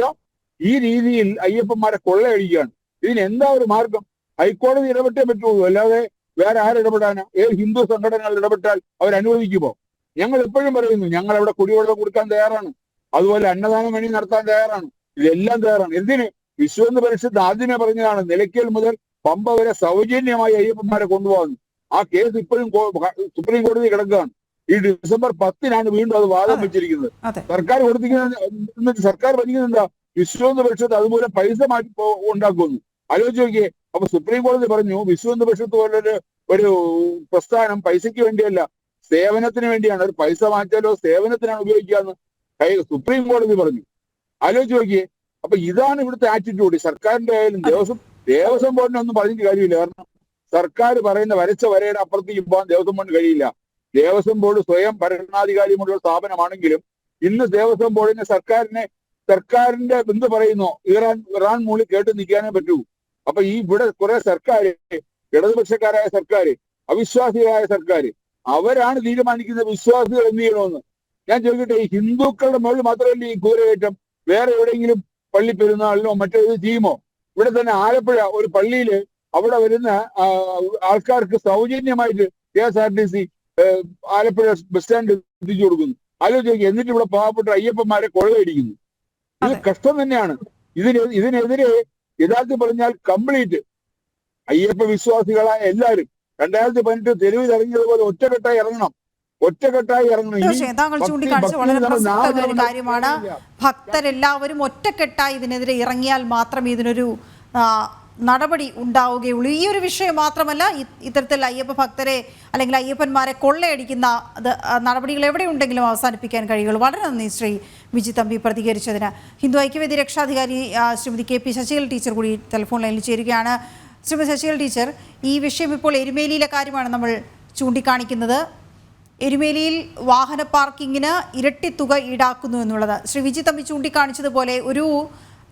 ഈ രീതിയിൽ അയ്യപ്പന്മാരെ കൊള്ളയടിക്കുകയാണ്. ഇതിന് എന്താ ഒരു മാർഗം? ഹൈക്കോടതി ഇടപെട്ടേ പറ്റുള്ളൂ, അല്ലാതെ വേറെ ആരിടപെടാനാ? ഏത് ഹിന്ദു സംഘടനകൾ ഇടപെട്ടാൽ അവരനുവദിക്കുമോ? ഞങ്ങൾ എപ്പോഴും പറയുന്നു, ഞങ്ങൾ അവിടെ കുടിവെള്ളം കൊടുക്കാൻ തയ്യാറാണ്, അതുപോലെ അന്നദാനം വേണ്ടി നടത്താൻ തയ്യാറാണ്, ഇതെല്ലാം തയ്യാറാണ്. എന്തിന്? വിശ്വഹിന്ദു പരിഷത്ത് ആദ്യമേ പറഞ്ഞതാണ് നിലയ്ക്കൽ മുതൽ പമ്പ വരെ സൗജന്യമായി അയ്യപ്പന്മാരെ കൊണ്ടുപോകുന്നു. ആ കേസ് ഇപ്പോഴും സുപ്രീം കോടതി കിടക്കുകയാണ്. ഈ ഡിസംബർ 10-നാണ് വീണ്ടും അത് വാദം വെച്ചിരിക്കുന്നത്. സർക്കാർ കൊടുത്തിരിക്കുന്ന സർക്കാർ പറഞ്ഞിരിക്കുന്നത് എന്താ? വിശ്വഹിന്ദു പരിഷത്ത് അതുമൂലം പൈസ മാറ്റി ഉണ്ടാക്കുന്നു. ആലോചിച്ച് നോക്കിയേ. അപ്പൊ സുപ്രീം കോടതി പറഞ്ഞു വിശ്വഹിന്ദു പരിഷത്ത് പോലൊരു ഒരു പ്രസ്ഥാനം പൈസയ്ക്ക് വേണ്ടിയല്ല, സേവനത്തിന് വേണ്ടിയാണ്. ഒരു പൈസ മാറ്റാലോ സേവനത്തിനാണ് ഉപയോഗിക്കാന്ന് സുപ്രീം കോടതി പറഞ്ഞു. ആലോചിച്ച് നോക്കിയേ. അപ്പൊ ഇതാണ് ഇവിടുത്തെ ആറ്റിറ്റ്യൂഡ്. സർക്കാരിന്റെ ആയാലും ദേവസ്വം ബോർഡിനെ ഒന്നും പറഞ്ഞിട്ട് കാര്യമില്ല. കാരണം സർക്കാർ പറയുന്ന വരച്ച വരയുടെ അപ്പുറത്തേക്ക് പോകാൻ ദേവസ്വം ബോർഡിന് കഴിയില്ല. ദേവസ്വം ബോർഡ് സ്വയം ഭരണാധികാരിയുമുള്ള സ്ഥാപനമാണെങ്കിലും ഇന്ന് ദേവസ്വം ബോർഡിനെ സർക്കാരിന്റെ എന്ത് പറയുന്നു ഇറാൻ മൂളി കേട്ട് നിൽക്കാനേ പറ്റൂ. അപ്പൊ ഈ ഇവിടെ കുറെ സർക്കാർ, ഇടതുപക്ഷക്കാരായ സർക്കാർ, അവിശ്വാസികളായ സർക്കാർ, അവരാണ് തീരുമാനിക്കുന്ന വിശ്വാസികൾ എന്ത് ചെയ്യണമെന്ന്. ഞാൻ ചോദിക്കട്ടെ, ഈ ഹിന്ദുക്കളുടെ മുകളിൽ മാത്രമല്ല ഈ കൂരകയറ്റം? വേറെ എവിടെയെങ്കിലും പള്ളി പെരുന്നാളിനോ മറ്റേത് ചെയ്യുമോ? ഇവിടെ തന്നെ ആലപ്പുഴ ഒരു പള്ളിയിൽ അവിടെ വരുന്ന ആൾക്കാർക്ക് സൗജന്യമായിട്ട് KSRTC ആലപ്പുഴ ബസ് സ്റ്റാൻഡ് എത്തിച്ചു കൊടുക്കുന്നു. ആലോചിച്ച്, എന്നിട്ട് ഇവിടെ പാവപ്പെട്ട അയ്യപ്പന്മാരെ കൊള്ളയടിക്കുന്നു. ഇത് കഷ്ടം തന്നെയാണ്. ഇതിനെതിരെ യഥാർത്ഥത്തിൽ പറഞ്ഞാൽ കംപ്ലീറ്റ് അയ്യപ്പ വിശ്വാസികളായ എല്ലാവരും 2018 തെരുവിൽ ഇറങ്ങിയതുപോലെ ഒറ്റക്കെട്ടായി ഇറങ്ങണം. തീർച്ചയായും താങ്കൾ ചൂണ്ടിക്കാണിച്ച വളരെ പ്രസക്തമായ ഒരു കാര്യമാണ്. ഭക്തരെല്ലാവരും ഒറ്റക്കെട്ടായി ഇതിനെതിരെ ഇറങ്ങിയാൽ മാത്രമേ ഇതിനൊരു നടപടി ഉണ്ടാവുകയുള്ളൂ. ഈ ഒരു വിഷയം മാത്രമല്ല, ഇത്തരത്തിൽ അയ്യപ്പ ഭക്തരെ അല്ലെങ്കിൽ അയ്യപ്പന്മാരെ കൊള്ളയടിക്കുന്ന നടപടികൾ എവിടെയുണ്ടെങ്കിലും അവസാനിപ്പിക്കാൻ കഴിയുള്ളൂ. വളരെ നന്ദി ശ്രീ വിജി തമ്പി പ്രതികരിച്ചതിന്. ഹിന്ദു ഐക്യവേദി രക്ഷാധികാരി ശ്രീമതി KP ശശികല ടീച്ചർ കൂടി ടെലിഫോൺ ലൈനിൽ ചേരുകയാണ്. ശ്രീമതി ശശികല ടീച്ചർ, ഈ വിഷയം ഇപ്പോൾ എരുമേലിയിലെ കാര്യമാണ് നമ്മൾ ചൂണ്ടിക്കാണിക്കുന്നത്. എരുമേലിയിൽ വാഹന പാർക്കിങ്ങിന് ഇരട്ടി തുക ഈടാക്കുന്നു എന്നുള്ളത് ശ്രീ വിജി തമ്പി ചൂണ്ടിക്കാണിച്ചതുപോലെ ഒരു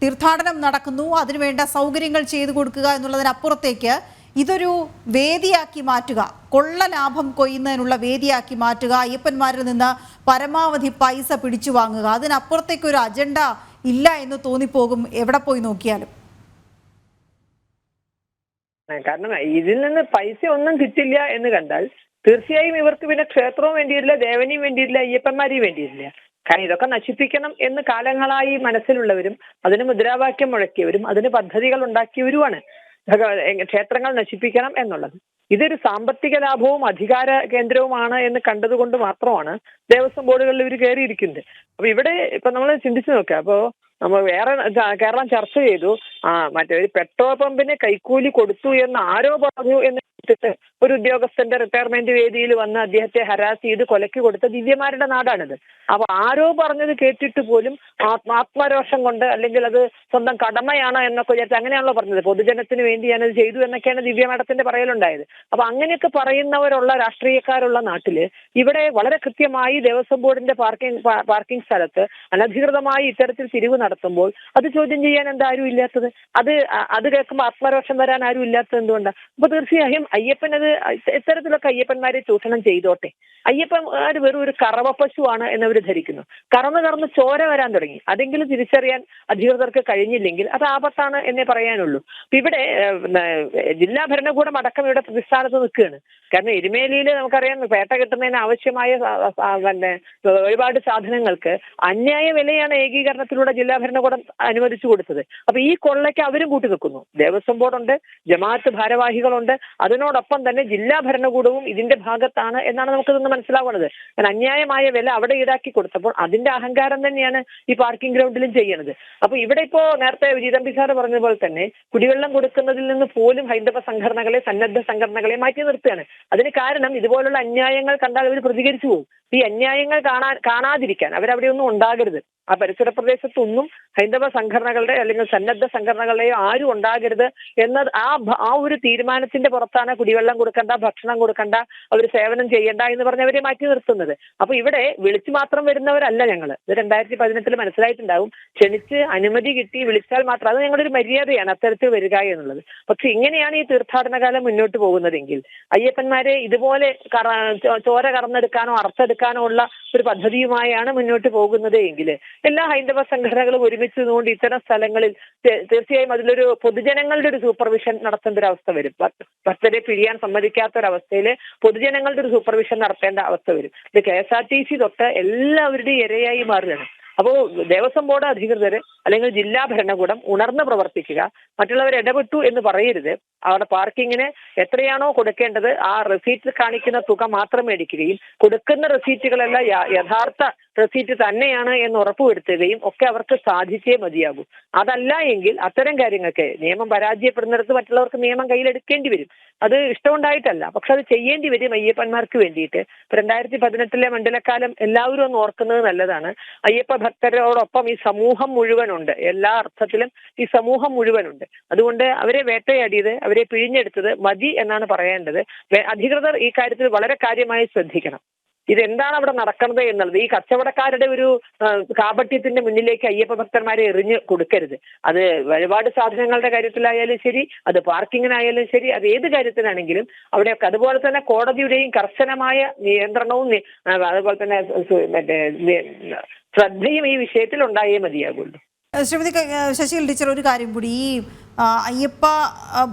തീർത്ഥാടനം നടക്കുന്നു, അതിനുവേണ്ട സൗകര്യങ്ങൾ ചെയ്തു കൊടുക്കുക എന്നുള്ളതിനപ്പുറത്തേക്ക് ഇതൊരു വേദിയാക്കി മാറ്റുക, കൊള്ള ലാഭം കൊയ്യുന്നതിനുള്ള വേദിയാക്കി മാറ്റുക, അയ്യപ്പന്മാരിൽ നിന്ന് പരമാവധി പൈസ പിടിച്ചു വാങ്ങുക, അതിനപ്പുറത്തേക്ക് ഒരു അജണ്ട ഇല്ല എന്ന് തോന്നിപ്പോകും എവിടെ പോയി നോക്കിയാലും. കാരണം ഇതിൽ നിന്ന് പൈസ ഒന്നും കിട്ടില്ല എന്ന് കണ്ടാൽ തീർച്ചയായും ഇവർക്ക് പിന്നെ ക്ഷേത്രവും വേണ്ടിയില്ല, ദേവനെയും വേണ്ടിയില്ല, അയ്യപ്പന്മാരെയും വേണ്ടിയില്ല. കാരണം ഇതൊക്കെ നശിപ്പിക്കണം എന്ന് കാലങ്ങളായി മനസ്സിലുള്ളവരും അതിന് മുദ്രാവാക്യം മുഴക്കിയവരും അതിന് പദ്ധതികൾ ഉണ്ടാക്കിയവരുമാണ് ക്ഷേത്രങ്ങൾ നശിപ്പിക്കണം എന്നുള്ളത്. ഇതൊരു സാമ്പത്തിക ലാഭവും അധികാര കേന്ദ്രവുമാണ് എന്ന് കണ്ടതുകൊണ്ട് മാത്രമാണ് ദേവസ്വം ബോർഡുകളിൽ ഇവർ കയറിയിരിക്കുന്നത്. അപ്പൊ ഇവിടെ ഇപ്പൊ നമ്മൾ ചിന്തിച്ചു നോക്കാം. അപ്പോ നമ്മൾ വേറെ കേരളം ചർച്ച ചെയ്തു, മറ്റേ ഒരു പെട്രോൾ പമ്പിന് കൈക്കൂലി കൊടുത്തു എന്ന് ആരോ പറഞ്ഞു എന്ന് ഒരു ഉദ്യോഗസ്ഥന്റെ റിട്ടയർമെന്റ് വേദിയിൽ വന്ന് അദ്ദേഹത്തെ ഹരാസ് ചെയ്ത് കൊലയ്ക്ക് കൊടുത്ത ദിവ്യമാരുടെ നാടാണിത്. അപ്പൊ ആരോ പറഞ്ഞത് കേട്ടിട്ട് പോലും ആത്മരോഷം കൊണ്ട് അല്ലെങ്കിൽ അത് സ്വന്തം കടമയാണ് എന്നൊക്കെ വിചാരിച്ച് അങ്ങനെയാണല്ലോ പറഞ്ഞത്. പൊതുജനത്തിന് വേണ്ടി ഞാനത് ചെയ്തു എന്നൊക്കെയാണ് ദിവ്യമാഡത്തിന്റെ പറയലുണ്ടായത്. അപ്പൊ അങ്ങനെയൊക്കെ പറയുന്നവരുള്ള രാഷ്ട്രീയക്കാരുള്ള നാട്ടില് ഇവിടെ വളരെ കൃത്യമായി ദേവസ്വം ബോർഡിന്റെ പാർക്കിംഗ് സ്ഥലത്ത് അനധികൃതമായി ഇത്തരത്തിൽ തിരിവ് നടത്തുമ്പോൾ അത് ചോദ്യം ചെയ്യാൻ എന്താരും ഇല്ലാത്തത്? അത് കേൾക്കുമ്പോൾ ആത്മരോഷം വരാൻ ആരും ഇല്ലാത്തത് എന്തുകൊണ്ടാണ്? അപ്പൊ തീർച്ചയായും അയ്യപ്പൻ അത് ഇത്തരത്തിലൊക്കെ അയ്യപ്പന്മാരെ ചൂഷണം ചെയ്തോട്ടെ. അയ്യപ്പന്മാർ വെറും ഒരു കറവ പശുവാണ് എന്നവർ ധരിക്കുന്നു. കറന്ന് ചോര വരാൻ തുടങ്ങി. അതെങ്കിലും തിരിച്ചറിയാൻ അധികൃതർക്ക് കഴിഞ്ഞില്ലെങ്കിൽ അത് ആപത്താണ് എന്നേ പറയാനുള്ളൂ. ഇവിടെ ജില്ലാ ഭരണകൂടം അടക്കം ഇവിടെ പ്രതിസ്ഥാനത്ത് നിൽക്കുകയാണ്. കാരണം എരുമേലിയിൽ നമുക്കറിയാം പേട്ട കിട്ടുന്നതിന് ആവശ്യമായ ഒരുപാട് സാധനങ്ങൾക്ക് അന്യായ വിലയാണ് ഏകീകരണത്തിലൂടെ ജില്ലാ ഭരണകൂടം അനുവദിച്ചു കൊടുത്തത്. അപ്പൊ ഈ കൊള്ളയ്ക്ക് അവരും കൂട്ടി നിൽക്കുന്നു. ദേവസ്വം ബോർഡുണ്ട്, ജമാഅത്ത് ഭാരവാഹികളുണ്ട്, അതിനോടൊപ്പം തന്നെ ജില്ലാ ഭരണകൂടവും ഇതിന്റെ ഭാഗത്താണ് എന്നാണ് നമുക്കിതൊന്ന് മനസ്സിലാവുന്നത്. കാരണം അന്യായമായ വില അവിടെ ഈടാക്കി കൊടുത്തപ്പോൾ അതിന്റെ അഹങ്കാരം തന്നെയാണ് ഈ പാർക്കിംഗ് ഗ്രൗണ്ടിലും ചെയ്യുന്നത്. അപ്പൊ ഇവിടെ ഇപ്പോ നേരത്തെ വിജയതമ്പി സാറ് പറഞ്ഞതുപോലെ തന്നെ കുടിവെള്ളം കൊടുക്കുന്നതിൽ നിന്ന് പോലും ഹൈന്ദവ സംഘടനകളെ, സന്നദ്ധ സംഘടനകളെ മാറ്റി നിർത്തുകയാണ്. അതിന് കാരണം ഇതുപോലുള്ള അന്യായങ്ങൾ കണ്ടാൽ അവർ പ്രതികരിച്ചു പോകും. ഈ അന്യായങ്ങൾ കാണാതിരിക്കാൻ അവരവിടെ ഒന്നും ഉണ്ടാകരുത്. ആ പരിസര പ്രദേശത്തൊന്നും ഹൈന്ദവ സംഘടനകളുടെ അല്ലെങ്കിൽ സന്നദ്ധ സംഘടനകളുടെയോ ആരും ഉണ്ടാകരുത് എന്ന ആ ഒരു തീരുമാനത്തിന്റെ പുറത്താണ് കുടിവെള്ളം കൊടുക്കണ്ട, ഭക്ഷണം കൊടുക്കണ്ട, അവർ സേവനം ചെയ്യണ്ട എന്ന് പറഞ്ഞവരെ മാറ്റി നിർത്തുന്നത്. അപ്പൊ ഇവിടെ വിളിച്ചു മാത്രം വരുന്നവരല്ല ഞങ്ങൾ. ഇത് 2018 മനസ്സിലായിട്ടുണ്ടാവും. ക്ഷണിച്ച് അനുമതി കിട്ടി വിളിച്ചാൽ മാത്രം, അത് ഞങ്ങളുടെ ഒരു മര്യാദയാണ് അത്തരത്തിൽ വരിക എന്നുള്ളത്. പക്ഷെ ഇങ്ങനെയാണ് ഈ തീർത്ഥാടന കാലം മുന്നോട്ട് പോകുന്നതെങ്കിൽ അയ്യപ്പന്മാരെ ഇതുപോലെ ചോര കറന്നെടുക്കാനോ അർത്ഥെടുക്കാനോ ഉള്ള ഒരു പദ്ധതിയുമായാണ് മുന്നോട്ട് പോകുന്നത് എങ്കിൽ എല്ലാ ഹൈന്ദവ സംഘടനകളും ഒരുമിച്ച് നിന്നുകൊണ്ട് ഇത്തരം സ്ഥലങ്ങളിൽ തീർച്ചയായും അതിലൊരു പൊതുജനങ്ങളുടെ ഒരു സൂപ്പർവിഷൻ നടത്തേണ്ട ഒരു അവസ്ഥ വരും. ഭക്തരെ പിരിയാൻ സമ്മതിക്കാത്ത ഒരവസ്ഥയിൽ പൊതുജനങ്ങളുടെ ഒരു സൂപ്പർവിഷൻ നടത്തേണ്ട അവസ്ഥ വരും. ഇത് KSRTC തൊട്ട് എല്ലാവരുടെയും ഇരയായി മാറുകയാണ്. അപ്പോൾ ദേവസ്വം ബോർഡ് അധികൃതർ അല്ലെങ്കിൽ ജില്ലാ ഭരണകൂടം ഉണർന്ന് പ്രവർത്തിക്കുക. മറ്റുള്ളവർ ഇടപെട്ടു എന്ന് പറയരുത്. അവിടെ പാർക്കിങ്ങിന് എത്രയാണോ കൊടുക്കേണ്ടത് ആ റെസീറ്റ് കാണിക്കുന്ന തുക മാത്രം മേടിക്കുകയും കൊടുക്കുന്ന റെസീറ്റുകളെല്ലാം യഥാർത്ഥ റെസീറ്റ് തന്നെയാണ് എന്ന് ഉറപ്പുവരുത്തുകയും ഒക്കെ അവർക്ക് സാധിച്ചേ മതിയാകൂ. അതല്ല എങ്കിൽ അത്തരം കാര്യങ്ങൾക്ക് നിയമം പരാജയപ്പെടുന്നിടത്ത് മറ്റുള്ളവർക്ക് നിയമം കയ്യിലെടുക്കേണ്ടി വരും. അത് ഇഷ്ടമുണ്ടായിട്ടല്ല, പക്ഷെ അത് ചെയ്യേണ്ടി വരും അയ്യപ്പന്മാർക്ക് വേണ്ടിയിട്ട്. 2018 മണ്ഡലക്കാലം എല്ലാവരും ഒന്ന് ഓർക്കുന്നത് നല്ലതാണ്. അയ്യപ്പ ഭക്തരോടൊപ്പം ഈ സമൂഹം മുഴുവനുണ്ട്. എല്ലാ അർത്ഥത്തിലും ഈ സമൂഹം മുഴുവനുണ്ട്. അതുകൊണ്ട് അവരെ വേട്ടയാടിയത്, അവരെ പിഴിഞ്ഞെടുത്തത് മതി എന്നാണ് പറയേണ്ടത്. അധികൃതർ ഈ കാര്യത്തിൽ വളരെ കാര്യമായി ശ്രദ്ധിക്കണം. ഇതെന്താണ് അവിടെ നടക്കുന്നത് എന്നുള്ളത്. ഈ കച്ചവടക്കാരുടെ ഒരു കാപട്യത്തിന്റെ മുന്നിലേക്ക് അയ്യപ്പ ഭക്തന്മാരെ എറിഞ്ഞ് കൊടുക്കരുത്. അത് ഒരുപാട് സാധനങ്ങളുടെ കാര്യത്തിലായാലും ശരി, അത് പാർക്കിങ്ങിനായാലും ശരി, അത് ഏത് കാര്യത്തിനാണെങ്കിലും അവിടെയൊക്കെ അതുപോലെ തന്നെ കോടതിയുടെയും കർശനമായ നിയന്ത്രണവും അതുപോലെ തന്നെ ശ്രദ്ധയും ഈ വിഷയത്തിൽ ഉണ്ടായേ മതിയാകുള്ളൂ. ശ്രീമതി ശശികല ടീച്ചർ, ഒരു കാര്യം കൂടി, ഈ അയ്യപ്പ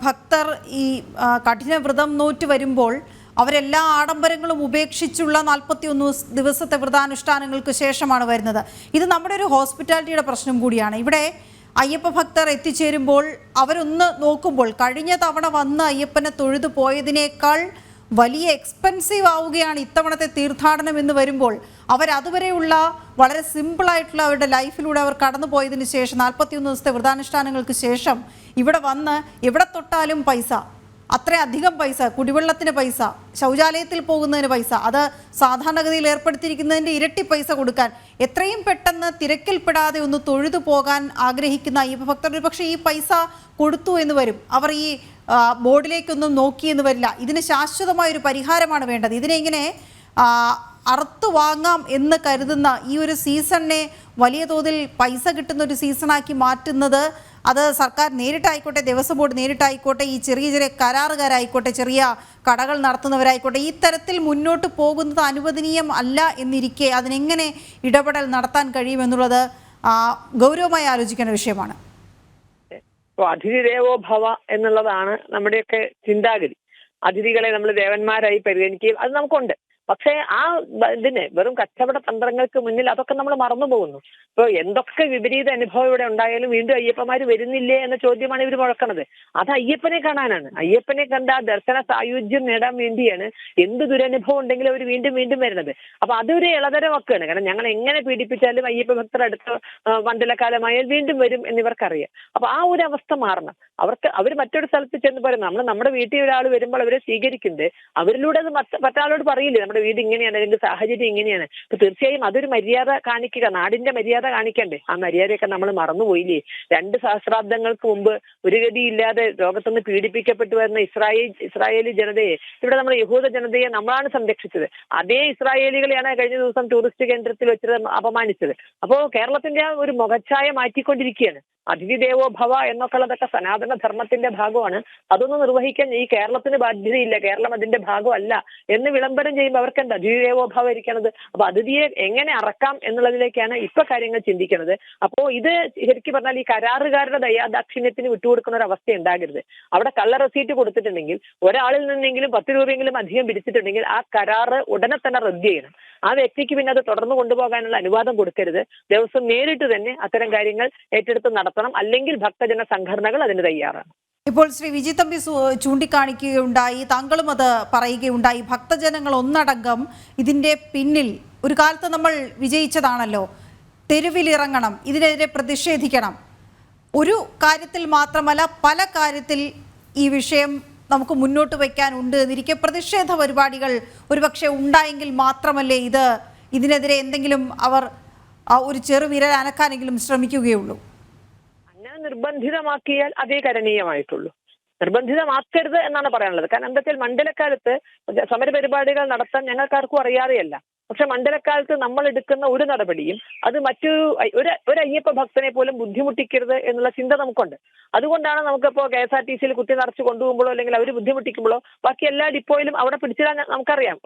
ഭക്തർ ഈ കഠിന വ്രതം നോറ്റ് വരുമ്പോൾ അവരെല്ലാ ആഡംബരങ്ങളും ഉപേക്ഷിച്ചുള്ള 41 ദിവസത്തെ വ്രതാനുഷ്ഠാനങ്ങൾക്ക് ശേഷമാണ് വരുന്നത്. ഇത് നമ്മുടെ ഒരു ഹോസ്പിറ്റാലിറ്റിയുടെ പ്രശ്നം കൂടിയാണ്. ഇവിടെ അയ്യപ്പ ഭക്തർ എത്തിച്ചേരുമ്പോൾ അവരൊന്ന് നോക്കുമ്പോൾ കഴിഞ്ഞ തവണ വന്ന് അയ്യപ്പനെ തൊഴുതു പോയതിനേക്കാൾ വലിയ എക്സ്പെൻസീവ് ആവുകയാണ് ഇത്തവണത്തെ തീർത്ഥാടനം എന്ന് വരുമ്പോൾ അവരതുവരെയുള്ള വളരെ സിമ്പിളായിട്ടുള്ള അവരുടെ ലൈഫിലൂടെ അവർ കടന്നു പോയതിന് ശേഷം 41 ദിവസത്തെ വ്രതാനുഷ്ഠാനങ്ങൾക്ക് ശേഷം ഇവിടെ വന്ന് എവിടെ തൊട്ടാലും പൈസ, അത്രയധികം പൈസ, കുടിവെള്ളത്തിന് പൈസ, ശൗചാലയത്തിൽ പോകുന്നതിന് പൈസ, അത് സാധാരണഗതിയിൽ ഏർപ്പെടുത്തിയിരിക്കുന്നതിൻ്റെ ഇരട്ടി പൈസ കൊടുക്കാൻ എത്രയും പെട്ടെന്ന് തിരക്കിൽപ്പെടാതെ ഒന്ന് തൊഴുതു പോകാൻ ആഗ്രഹിക്കുന്ന അയ്യപ്പ ഭക്തർ പക്ഷേ ഈ പൈസ കൊടുത്തു എന്ന് വരും. അവർ ഈ ബോർഡിലേക്കൊന്നും നോക്കിയെന്ന് വരില്ല. ഇതിന് ശാശ്വതമായൊരു പരിഹാരമാണ് വേണ്ടത്. ഇതിനെ ഇങ്ങനെ അറുത്തു വാങ്ങാം എന്ന് കരുതുന്ന ഈ ഒരു സീസണിനെ വലിയ തോതിൽ പൈസ കിട്ടുന്ന ഒരു സീസണാക്കി മാറ്റുന്നത്, അത് സർക്കാർ നേരിട്ടായിക്കോട്ടെ, ദേവസ്വം ബോർഡ് നേരിട്ടായിക്കോട്ടെ, ഈ ചെറിയ ചെറിയ കരാറുകാരായിക്കോട്ടെ, ചെറിയ കടകൾ നടത്തുന്നവരായിക്കോട്ടെ, ഈ തരത്തിൽ മുന്നോട്ട് പോകുന്നത് അനുവദനീയം അല്ല എന്നിരിക്കെ അതിനെങ്ങനെ ഇടപെടൽ നടത്താൻ കഴിയുമെന്നുള്ളത് ഗൗരവമായി ആലോചിക്കേണ്ട വിഷയമാണ്. അതിഥി ദേവോ ഭവ എന്നുള്ളതാണ് നമ്മുടെയൊക്കെ ചിന്താഗതി. അതിഥികളെ നമ്മൾ ദേവന്മാരായി പരിഗണിക്കുകയും അത് നമുക്കുണ്ട്. പക്ഷേ ആ ഇതിന് വെറും കച്ചവട തന്ത്രങ്ങൾക്ക് മുന്നിൽ അതൊക്കെ നമ്മൾ മറന്നു പോകുന്നു. ഇപ്പോൾ എന്തൊക്കെ വിപരീത അനുഭവം ഇവിടെ ഉണ്ടായാലും വീണ്ടും അയ്യപ്പന്മാർ വരുന്നില്ലേ എന്ന ചോദ്യമാണ് ഇവർ മുഴക്കണത്. അത് അയ്യപ്പനെ കാണാനാണ്. അയ്യപ്പനെ കണ്ട ദർശന സായുജ്യം നേടാൻ വേണ്ടിയാണ് എന്ത് ദുരനുഭവം ഉണ്ടെങ്കിലും അവർ വീണ്ടും വീണ്ടും വരുന്നത്. അപ്പൊ അതൊരു ഇളതരമൊക്കെയാണ്. കാരണം ഞങ്ങൾ എങ്ങനെ പീഡിപ്പിച്ചാലും അയ്യപ്പ ഭക്തർ അടുത്ത മണ്ഡലകാലമായാൽ വീണ്ടും വരും എന്നിവർക്കറിയാം. അപ്പൊ ആ ഒരു അവസ്ഥ മാറണം. അവർ മറ്റൊരു സ്ഥലത്ത് ചെന്ന് പറയുന്നത് നമ്മുടെ വീട്ടിൽ ഒരാൾ വരുമ്പോൾ അവരെ സ്വീകരിക്കുന്നത് അവരിലൂടെ അത് മറ്റാളോട് പറയില്ലേ. നമ്മുടെ വീട് ഇങ്ങനെയാണ്, അല്ലെങ്കിൽ സാഹചര്യം ഇങ്ങനെയാണ്. അപ്പൊ തീർച്ചയായും അതൊരു മര്യാദ കാണിക്കുക, നാടിന്റെ മര്യാദ കാണിക്കണ്ടേ? ആ മര്യാദയൊക്കെ നമ്മൾ മറന്നുപോയില്ലേ? 2 സഹസ്രാബ്ദങ്ങൾക്ക് മുമ്പ് ഒരു ഗതിയില്ലാതെ ലോകത്തുനിന്ന് പീഡിപ്പിക്കപ്പെട്ടു വരുന്ന ഇസ്രായേലി ജനതയെ, ഇവിടെ നമ്മുടെ യഹൂദ ജനതയെ നമ്മളാണ് സംരക്ഷിച്ചത്. അതേ ഇസ്രായേലികളെയാണ് കഴിഞ്ഞ ദിവസം ടൂറിസ്റ്റ് കേന്ദ്രത്തിൽ വെച്ചത് അപമാനിച്ചത്. അപ്പോ കേരളത്തിന്റെ ഒരു മുഖച്ഛായ മാറ്റിക്കൊണ്ടിരിക്കുകയാണ്. അതിഥി ദേവോ ഭവ എന്നൊക്കെ ഉള്ളതൊക്കെ സനാതന ധർമ്മത്തിന്റെ ഭാഗമാണ്. അതൊന്നും നിർവഹിക്കാൻ ഈ കേരളത്തിന് ബാധ്യതയില്ല, കേരളം അതിന്റെ ഭാഗമല്ല എന്ന് വിളംബരം ചെയ്യുമ്പോൾ അവർക്ക് എന്താ അതിഥി ദേവോ ഭവ ഇരിക്കണത്? അപ്പൊ അതിഥിയെ എങ്ങനെ അറക്കാം എന്നുള്ളതിലേക്കാണ് ഇപ്പൊ കാര്യങ്ങൾ ചിന്തിക്കുന്നത്. അപ്പോ ഇത് ശരിക്കും പറഞ്ഞാൽ ഈ കരാറുകാരുടെ ദയാദാക്ഷിണ്യത്തിന് വിട്ടുകൊടുക്കുന്ന ഒരു അവസ്ഥ ഉണ്ടാകരുത്. അവിടെ കള്ള റെസീറ്റ് കൊടുത്തിട്ടുണ്ടെങ്കിൽ, ഒരാളിൽ നിന്നെങ്കിലും 10 രൂപയെങ്കിലും അധികം പിരിച്ചിട്ടുണ്ടെങ്കിൽ ആ കരാറ് ഉടനെ തന്നെ റദ്ദ് ചെയ്യണം. ആ വ്യക്തിക്ക് പിന്നെ അത് തുടർന്ന് കൊണ്ടുപോകാനുള്ള അനുവാദം കൊടുക്കരുത്. ദേവസ്വം നേരിട്ട് തന്നെ അത്തരം കാര്യങ്ങൾ ഏറ്റെടുത്ത് നടത്തണം, അല്ലെങ്കിൽ ഭക്തജന സംഘടനകൾ അതിന് തയ്യാറാണ്. ഇപ്പോൾ ശ്രീ വിജി തമ്പി ചൂണ്ടിക്കാണിക്കുകയുണ്ടായി, താങ്കളും അത് പറയുകയുണ്ടായി, ഭക്തജനങ്ങൾ ഒന്നടങ്കം ഇതിൻ്റെ പിന്നിൽ ഒരു കാലത്ത് നമ്മൾ വിജയിച്ചതാണല്ലോ. തെരുവിലിറങ്ങണം, ഇതിനെതിരെ പ്രതിഷേധിക്കണം. ഒരു കാര്യത്തിൽ മാത്രമല്ല, പല കാര്യത്തിൽ ഈ വിഷയം നമുക്ക് മുന്നോട്ട് വയ്ക്കാനുണ്ട് എന്നിരിക്കെ പ്രതിഷേധ പരിപാടികൾ ഒരുപക്ഷെ ഉണ്ടായെങ്കിൽ മാത്രമല്ലേ ഇതിനെതിരെ എന്തെങ്കിലും അവർ ഒരു ചെറുവിരൽ അനക്കാനെങ്കിലും ശ്രമിക്കുകയുള്ളൂ. അങ്ങനെ നിർബന്ധിതമാക്കിയാൽ അതേ കരണീയമായിട്ടുള്ളൂ. നിർബന്ധിതമാക്കരുത് എന്നാണ് പറയാനുള്ളത്. കാരണം എന്താ വെച്ചാൽ മണ്ഡലക്കാലത്ത് സമരപരിപാടികൾ നടത്താൻ ഞങ്ങൾക്കാർക്കും അറിയാതെയല്ല. പക്ഷെ മണ്ഡലക്കാലത്ത് നമ്മൾ എടുക്കുന്ന ഒരു നടപടിയും അത് ഒരു അയ്യപ്പ ഭക്തനെ പോലും ബുദ്ധിമുട്ടിക്കരുത് എന്നുള്ള ചിന്ത നമുക്കുണ്ട്. അതുകൊണ്ടാണ് നമുക്കിപ്പോൾ KSRTC കുത്തി നിറച്ച് കൊണ്ടുപോകുമ്പോഴോ അല്ലെങ്കിൽ അവർ ബുദ്ധിമുട്ടിക്കുമ്പോഴോ ബാക്കി എല്ലാ ഡിപ്പോയിലും അവിടെ പിടിച്ചിടാൻ നമുക്കറിയാം.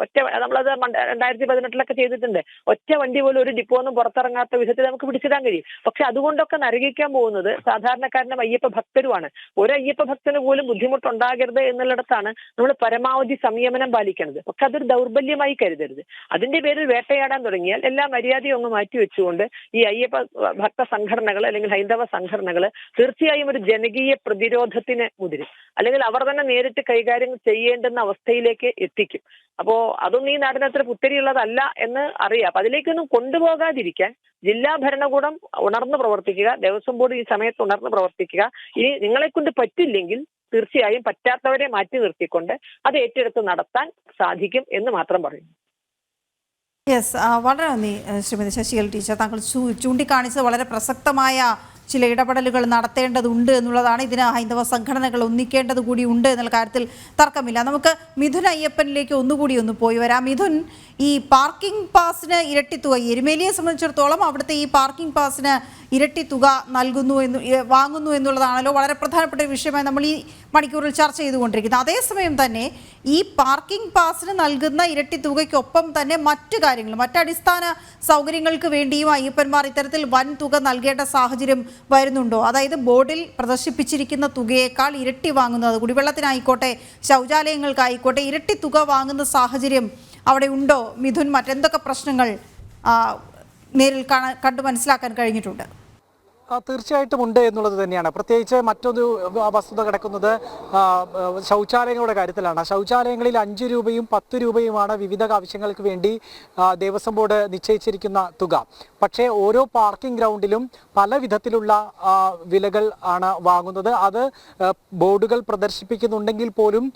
നമ്മളത് 2018 ചെയ്തിട്ടുണ്ട്. ഒറ്റ വണ്ടി പോലും ഒരു ഡിപ്പോന്നും പുറത്തിറങ്ങാത്ത വിധത്തിൽ നമുക്ക് പിടിച്ചിടാൻ കഴിയും. പക്ഷെ അതുകൊണ്ടൊക്കെ നരകിക്കാൻ പോകുന്നത് സാധാരണക്കാരനും അയ്യപ്പ ഭക്തരുമാണ്. ഒരു അയ്യപ്പ ഭക്തന് പോലും ബുദ്ധിമുട്ടുണ്ടാകരുത് എന്നുള്ളിടത്താണ് നമ്മൾ പരമാവധി സംയമനം പാലിക്കുന്നത്. പക്ഷെ അതൊരു ദൗർബല്യമായി കരുതരുത്. അതിന്റെ പേരിൽ വേട്ടയാടാൻ തുടങ്ങിയാൽ എല്ലാ മര്യാദയും ഒന്ന് മാറ്റിവെച്ചുകൊണ്ട് ഈ അയ്യപ്പ ഭക്ത സംഘടനകൾ അല്ലെങ്കിൽ ഹൈന്ദവ സംഘടനകൾ തീർച്ചയായും ഒരു ജനകീയ പ്രതിരോധത്തിന് മുതിരും, അല്ലെങ്കിൽ അവർ തന്നെ നേരിട്ട് കൈകാര്യം ചെയ്യേണ്ടുന്ന അവസ്ഥയിലേക്ക് എത്തിക്കും. അപ്പോ അതൊന്നും ഈ നാടിനത്ര പുത്തരിയുള്ളതല്ല എന്ന് അറിയാം. അപ്പൊ അതിലേക്കൊന്നും കൊണ്ടുപോകാതിരിക്കാൻ ജില്ലാ ഭരണകൂടം ഉണർന്ന് പ്രവർത്തിക്കുക, ദേവസ്വം ബോർഡ് ഈ സമയത്ത് ഉണർന്ന് പ്രവർത്തിക്കുക. ഇനി നിങ്ങളെ കൊണ്ട് പറ്റില്ലെങ്കിൽ തീർച്ചയായും പറ്റാത്തവരെ മാറ്റി നിർത്തിക്കൊണ്ട് അത് ഏറ്റെടുത്ത് നടത്താൻ സാധിക്കും എന്ന് മാത്രം പറയുന്നു. യെസ്, വളരെ നന്ദി ശ്രീമതി ശശികല ടീച്ചർ. താങ്കൾ ചൂണ്ടിക്കാണിച്ചത് വളരെ പ്രസക്തമായ ചില ഇടപെടലുകൾ നടത്തേണ്ടതുണ്ട് എന്നുള്ളതാണ്. ഇതിന് ഹൈന്ദവ സംഘടനകൾ ഒന്നിക്കേണ്ടത് കൂടി ഉണ്ട് എന്നുള്ള കാര്യത്തിൽ തർക്കമില്ല. നമുക്ക് മിഥുൻ അയ്യപ്പനിലേക്ക് ഒന്നുകൂടി പോയി വരാം. മിഥുൻ, ഈ പാർക്കിംഗ് പാസിന് ഇരട്ടി തുക, എരുമേലിയെ സംബന്ധിച്ചിടത്തോളം അവിടുത്തെ ഈ പാർക്കിംഗ് പാസിന് ഇരട്ടി തുക വാങ്ങുന്നു എന്നുള്ളതാണല്ലോ വളരെ പ്രധാനപ്പെട്ട ഒരു വിഷയമായി നമ്മൾ ഈ മണിക്കൂറിൽ ചർച്ച ചെയ്തുകൊണ്ടിരിക്കുന്നത്. അതേസമയം തന്നെ ഈ പാർക്കിംഗ് പാസിന് നൽകുന്ന ഇരട്ടി തുകയ്ക്കൊപ്പം തന്നെ മറ്റു അടിസ്ഥാന സൗകര്യങ്ങൾക്ക് വേണ്ടിയും അയ്യപ്പന്മാർ ഇത്തരത്തിൽ വൻ തുക നൽകേണ്ട സാഹചര്യം വരുന്നുണ്ടോ? അതായത് ബോർഡിൽ പ്രദർശിപ്പിച്ചിരിക്കുന്ന തുകയേക്കാൾ ഇരട്ടി വാങ്ങുന്നത്, കുടിവെള്ളത്തിനായിക്കോട്ടെ ശൗചാലയങ്ങൾക്കായിക്കോട്ടെ ഇരട്ടി തുക വാങ്ങുന്ന സാഹചര്യം അവിടെ ഉണ്ടോ? മിഥുൻ, മറ്റെന്തൊക്കെ പ്രശ്നങ്ങൾ നേരിൽ കണ്ടു മനസ്സിലാക്കാൻ കഴിഞ്ഞിട്ടുണ്ട്? തീർച്ചയായിട്ടും ഉണ്ട് എന്നുള്ളത് തന്നെയാണ്. പ്രത്യേകിച്ച് മറ്റൊരു വസ്തുത കിടക്കുന്നത് ശൗചാലയങ്ങളുടെ കാര്യത്തിലാണ്. ശൗചാലയങ്ങളിൽ 5 രൂപയും 10 രൂപയുമാണ് വിവിധ ആവശ്യങ്ങൾക്ക് വേണ്ടി ദേവസ്വം ബോർഡ് നിശ്ചയിച്ചിരിക്കുന്ന തുക. പക്ഷേ ഓരോ പാർക്കിംഗ് ഗ്രൗണ്ടിലും പല വിധത്തിലുള്ള വിലകൾ ആണ് വാങ്ങുന്നത്. അത് ബോർഡുകൾ പ്രദർശിപ്പിക്കുന്നുണ്ടെങ്കിൽ പോലും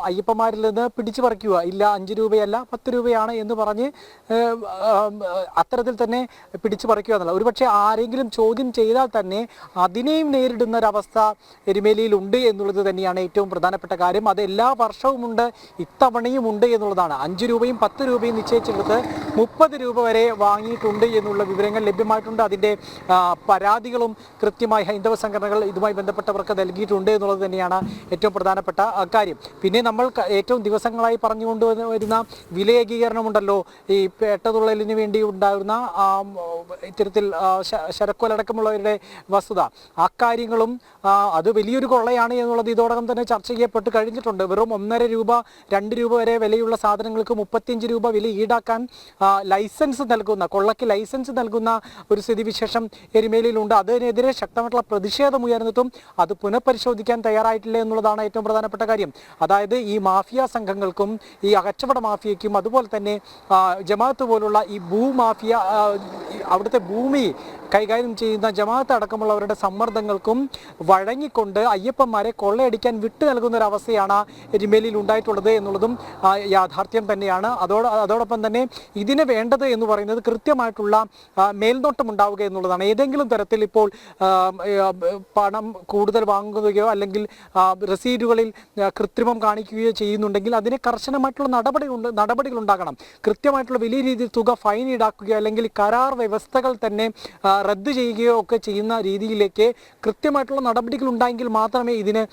അയ്യപ്പന്മാരിൽ നിന്ന് പിടിച്ചു പറിക്കുക, ഇല്ല 5 രൂപയല്ല 10 രൂപയാണ് എന്ന് പറഞ്ഞ് അത്തരത്തിൽ തന്നെ പിടിച്ചു പറിക്കുക എന്നുള്ള. ഒരുപക്ഷെ ആരെങ്കിലും ചോദ്യം ചെയ്താൽ തന്നെ അതിനെയും നേരിടുന്ന ഒരവസ്ഥ എരുമേലിയിൽ ഉണ്ട് എന്നുള്ളത് തന്നെയാണ് ഏറ്റവും പ്രധാനപ്പെട്ട കാര്യം. അത് എല്ലാ വർഷവും ഉണ്ട്, ഇത്തവണയും ഉണ്ട് എന്നുള്ളതാണ്. 5 രൂപയും 10 രൂപയും നിശ്ചയിച്ചെടുത്ത് 30 രൂപ വരെ വാങ്ങിയിട്ടുണ്ട് എന്നുള്ള വിവരങ്ങൾ ലഭ്യമായിട്ടുണ്ട്. അതിൻ്റെ പരാതികളും കൃത്യമായി ഹൈന്ദവ സംഘടനകൾ ഇതുമായി ബന്ധപ്പെട്ടവർക്ക് നൽകിയിട്ടുണ്ട് എന്നുള്ളത് തന്നെയാണ് ഏറ്റവും പ്രധാനപ്പെട്ട കാര്യം. പിന്നെ നമ്മൾ ഏറ്റവും ദിവസങ്ങളായി പറഞ്ഞുകൊണ്ടുവരുന്ന വില ഏകീകരണമുണ്ടല്ലോ, ഈ പേട്ടതുള്ളലിന് വേണ്ടി ഉണ്ടാകുന്ന ഇത്തരത്തിൽ ശരക്കൊലടക്കമുള്ളവരുടെ വസ്തുത, അക്കാര്യങ്ങളും അത് വലിയൊരു കൊള്ളയാണ് എന്നുള്ളത് ഇതോടകം തന്നെ ചർച്ച ചെയ്യപ്പെട്ട് കഴിഞ്ഞിട്ടുണ്ട്. വെറും 1.5 രൂപ 2 രൂപ വരെ വിലയുള്ള സാധനങ്ങൾക്ക് 35 രൂപ വില ഈടാക്കാൻ ലൈസൻസ് നൽകുന്ന, കൊള്ളയ്ക്ക് ലൈസൻസ് നൽകുന്ന ഒരു സ്ഥിതിവിശേഷം എരുമേലിയിലുണ്ട്. അതിനെതിരെ ശക്തമായിട്ടുള്ള പ്രതിഷേധം ഉയർന്നിട്ടും അത് പുനഃപരിശോധിക്കാൻ തയ്യാറായിട്ടില്ല എന്നുള്ളതാണ് ഏറ്റവും പ്രധാനപ്പെട്ട കാര്യം. അതായത് ഈ മാഫിയ സംഘങ്ങൾക്കും ഈ കച്ചവട മാഫിയയ്ക്കും അതുപോലെ തന്നെ ജമാഅത്ത് പോലുള്ള ഈ ഭൂമാഫിയ, അവിടുത്തെ ഭൂമി കൈകാര്യം ചെയ്യുന്ന ജമാഅത്ത് അടക്കമുള്ളവരുടെ സമ്മർദ്ദങ്ങൾക്കും വഴങ്ങിക്കൊണ്ട് അയ്യപ്പന്മാരെ കൊള്ളയടിക്കാൻ വിട്ടു നൽകുന്ന ഒരു അവസ്ഥയാണ് എരുമേലിയിൽ ഉണ്ടായിട്ടുള്ളത് എന്നുള്ളതും യാഥാർത്ഥ്യം തന്നെയാണ്. അതോടൊപ്പം തന്നെ ഇതിന് വേണ്ടത് എന്ന് പറയുന്നത് കൃത്യമായിട്ടുള്ള മേൽനോട്ടം ഉണ്ടാവുക എന്നുള്ളതാണ്. ഏതെങ്കിലും തരത്തിൽ ഇപ്പോൾ പണം കൂടുതൽ വാങ്ങുകയോ അല്ലെങ്കിൽ റസീറ്റുകളിൽ കൃത്രിമം കാണിക്കുകയോ ചെയ്യുന്നുണ്ടെങ്കിൽ അതിന് കർശനമായിട്ടുള്ള നടപടികൾ ഉണ്ടാകണം. കൃത്യമായിട്ടുള്ള വലിയ രീതിയിൽ തുക ഫൈൻ ഈടാക്കുകയോ അല്ലെങ്കിൽ കരാർ വ്യവസ്ഥകൾ തന്നെ റദ്ദു ചെയ്യുകയോ ഒക്കെ ചെയ്യുന്ന രീതിയിലേക്ക് കൃത്യമായിട്ടുള്ള നടപടികൾ ഉണ്ടായെങ്കിൽ മാത്രമേ ഇതിന്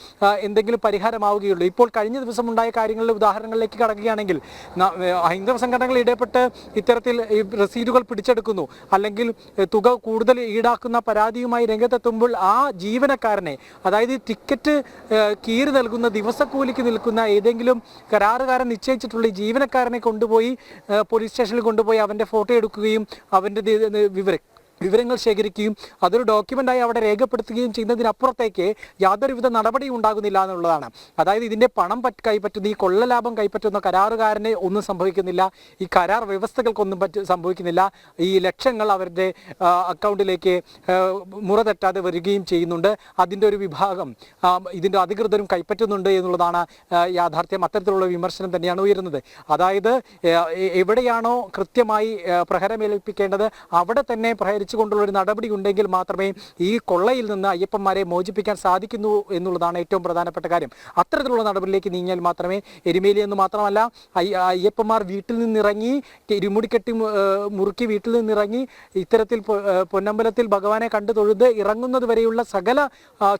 എന്തെങ്കിലും പരിഹാരമാവുകയുള്ളൂ. ഇപ്പോൾ കഴിഞ്ഞ ദിവസം ഉണ്ടായ കാര്യങ്ങളുടെ ഉദാഹരണങ്ങളിലേക്ക് കടക്കുകയാണെങ്കിൽ ഹൈന്ദവ സംഘടനകൾ ഇടപെട്ട് ഇത്തരത്തിൽ റസീറ്റുകൾ പിടിച്ചെടുക്കുന്നു, അല്ലെങ്കിൽ തുക കൂടുതൽ ഈടാക്കുന്ന പരാതിയുമായി രംഗത്തെത്തുമ്പോൾ ആ ജീവനക്കാരനെ, അതായത് ടിക്കറ്റ് കീറി നൽകുന്ന ദിവസക്കൂലിക്ക് നിൽക്കുന്ന ഏതെങ്കിലും കരാറുകാരൻ നിശ്ചയിച്ചിട്ടുള്ള ഈ ജീവനക്കാരനെ കൊണ്ടുപോയി പോലീസ് സ്റ്റേഷനിൽ കൊണ്ടുപോയി അവൻ്റെ ഫോട്ടോ എടുക്കുകയും അവൻ്റെ വിവരങ്ങൾ ശേഖരിക്കുകയും അതൊരു ഡോക്യുമെൻ്റായി അവിടെ രേഖപ്പെടുത്തുകയും ചെയ്യുന്നതിനപ്പുറത്തേക്ക് യാതൊരുവിധ നടപടിയും ഉണ്ടാകുന്നില്ല എന്നുള്ളതാണ്. അതായത് ഇതിൻ്റെ പണം കൈപ്പറ്റുന്ന, ഈ കൊള്ള ലാഭം കൈപ്പറ്റുന്ന കരാറുകാരനെ ഒന്നും സംഭവിക്കുന്നില്ല, ഈ കരാർ വ്യവസ്ഥകൾക്കൊന്നും സംഭവിക്കുന്നില്ല. ഈ ലക്ഷങ്ങൾ അവരുടെ അക്കൗണ്ടിലേക്ക് മുറ തെറ്റാതെ വരികയും ചെയ്യുന്നുണ്ട്. അതിൻ്റെ ഒരു വിഭാഗം ഇതിൻ്റെ അധികൃതരും കൈപ്പറ്റുന്നുണ്ട് എന്നുള്ളതാണ് യാഥാർത്ഥ്യം. അത്തരത്തിലുള്ള വിമർശനം തന്നെയാണ് ഉയരുന്നത്. അതായത് എവിടെയാണോ കൃത്യമായി പ്രഹരമേൽപ്പിക്കേണ്ടത് അവിടെ തന്നെ കൊണ്ടുള്ള ഒരു നടപടി ഉണ്ടെങ്കിൽ മാത്രമേ ഈ കൊള്ളയിൽ നിന്ന് അയ്യപ്പന്മാരെ മോചിപ്പിക്കാൻ സാധിക്കുന്നു എന്നുള്ളതാണ് ഏറ്റവും പ്രധാനപ്പെട്ട കാര്യം. അത്തരത്തിലുള്ള നടപടിയിലേക്ക് നീങ്ങിയാൽ മാത്രമേ എരുമേലി എന്ന് മാത്രമല്ല അയ്യപ്പന്മാർ വീട്ടിൽ നിന്നിറങ്ങി ഇരുമുടിക്കെട്ടി മുറുക്കി വീട്ടിൽ നിന്നിറങ്ങി ഇത്തരത്തിൽ പൊന്നമ്പലത്തിൽ ഭഗവാനെ കണ്ടു തൊഴുത് ഇറങ്ങുന്നത് വരെയുള്ള സകല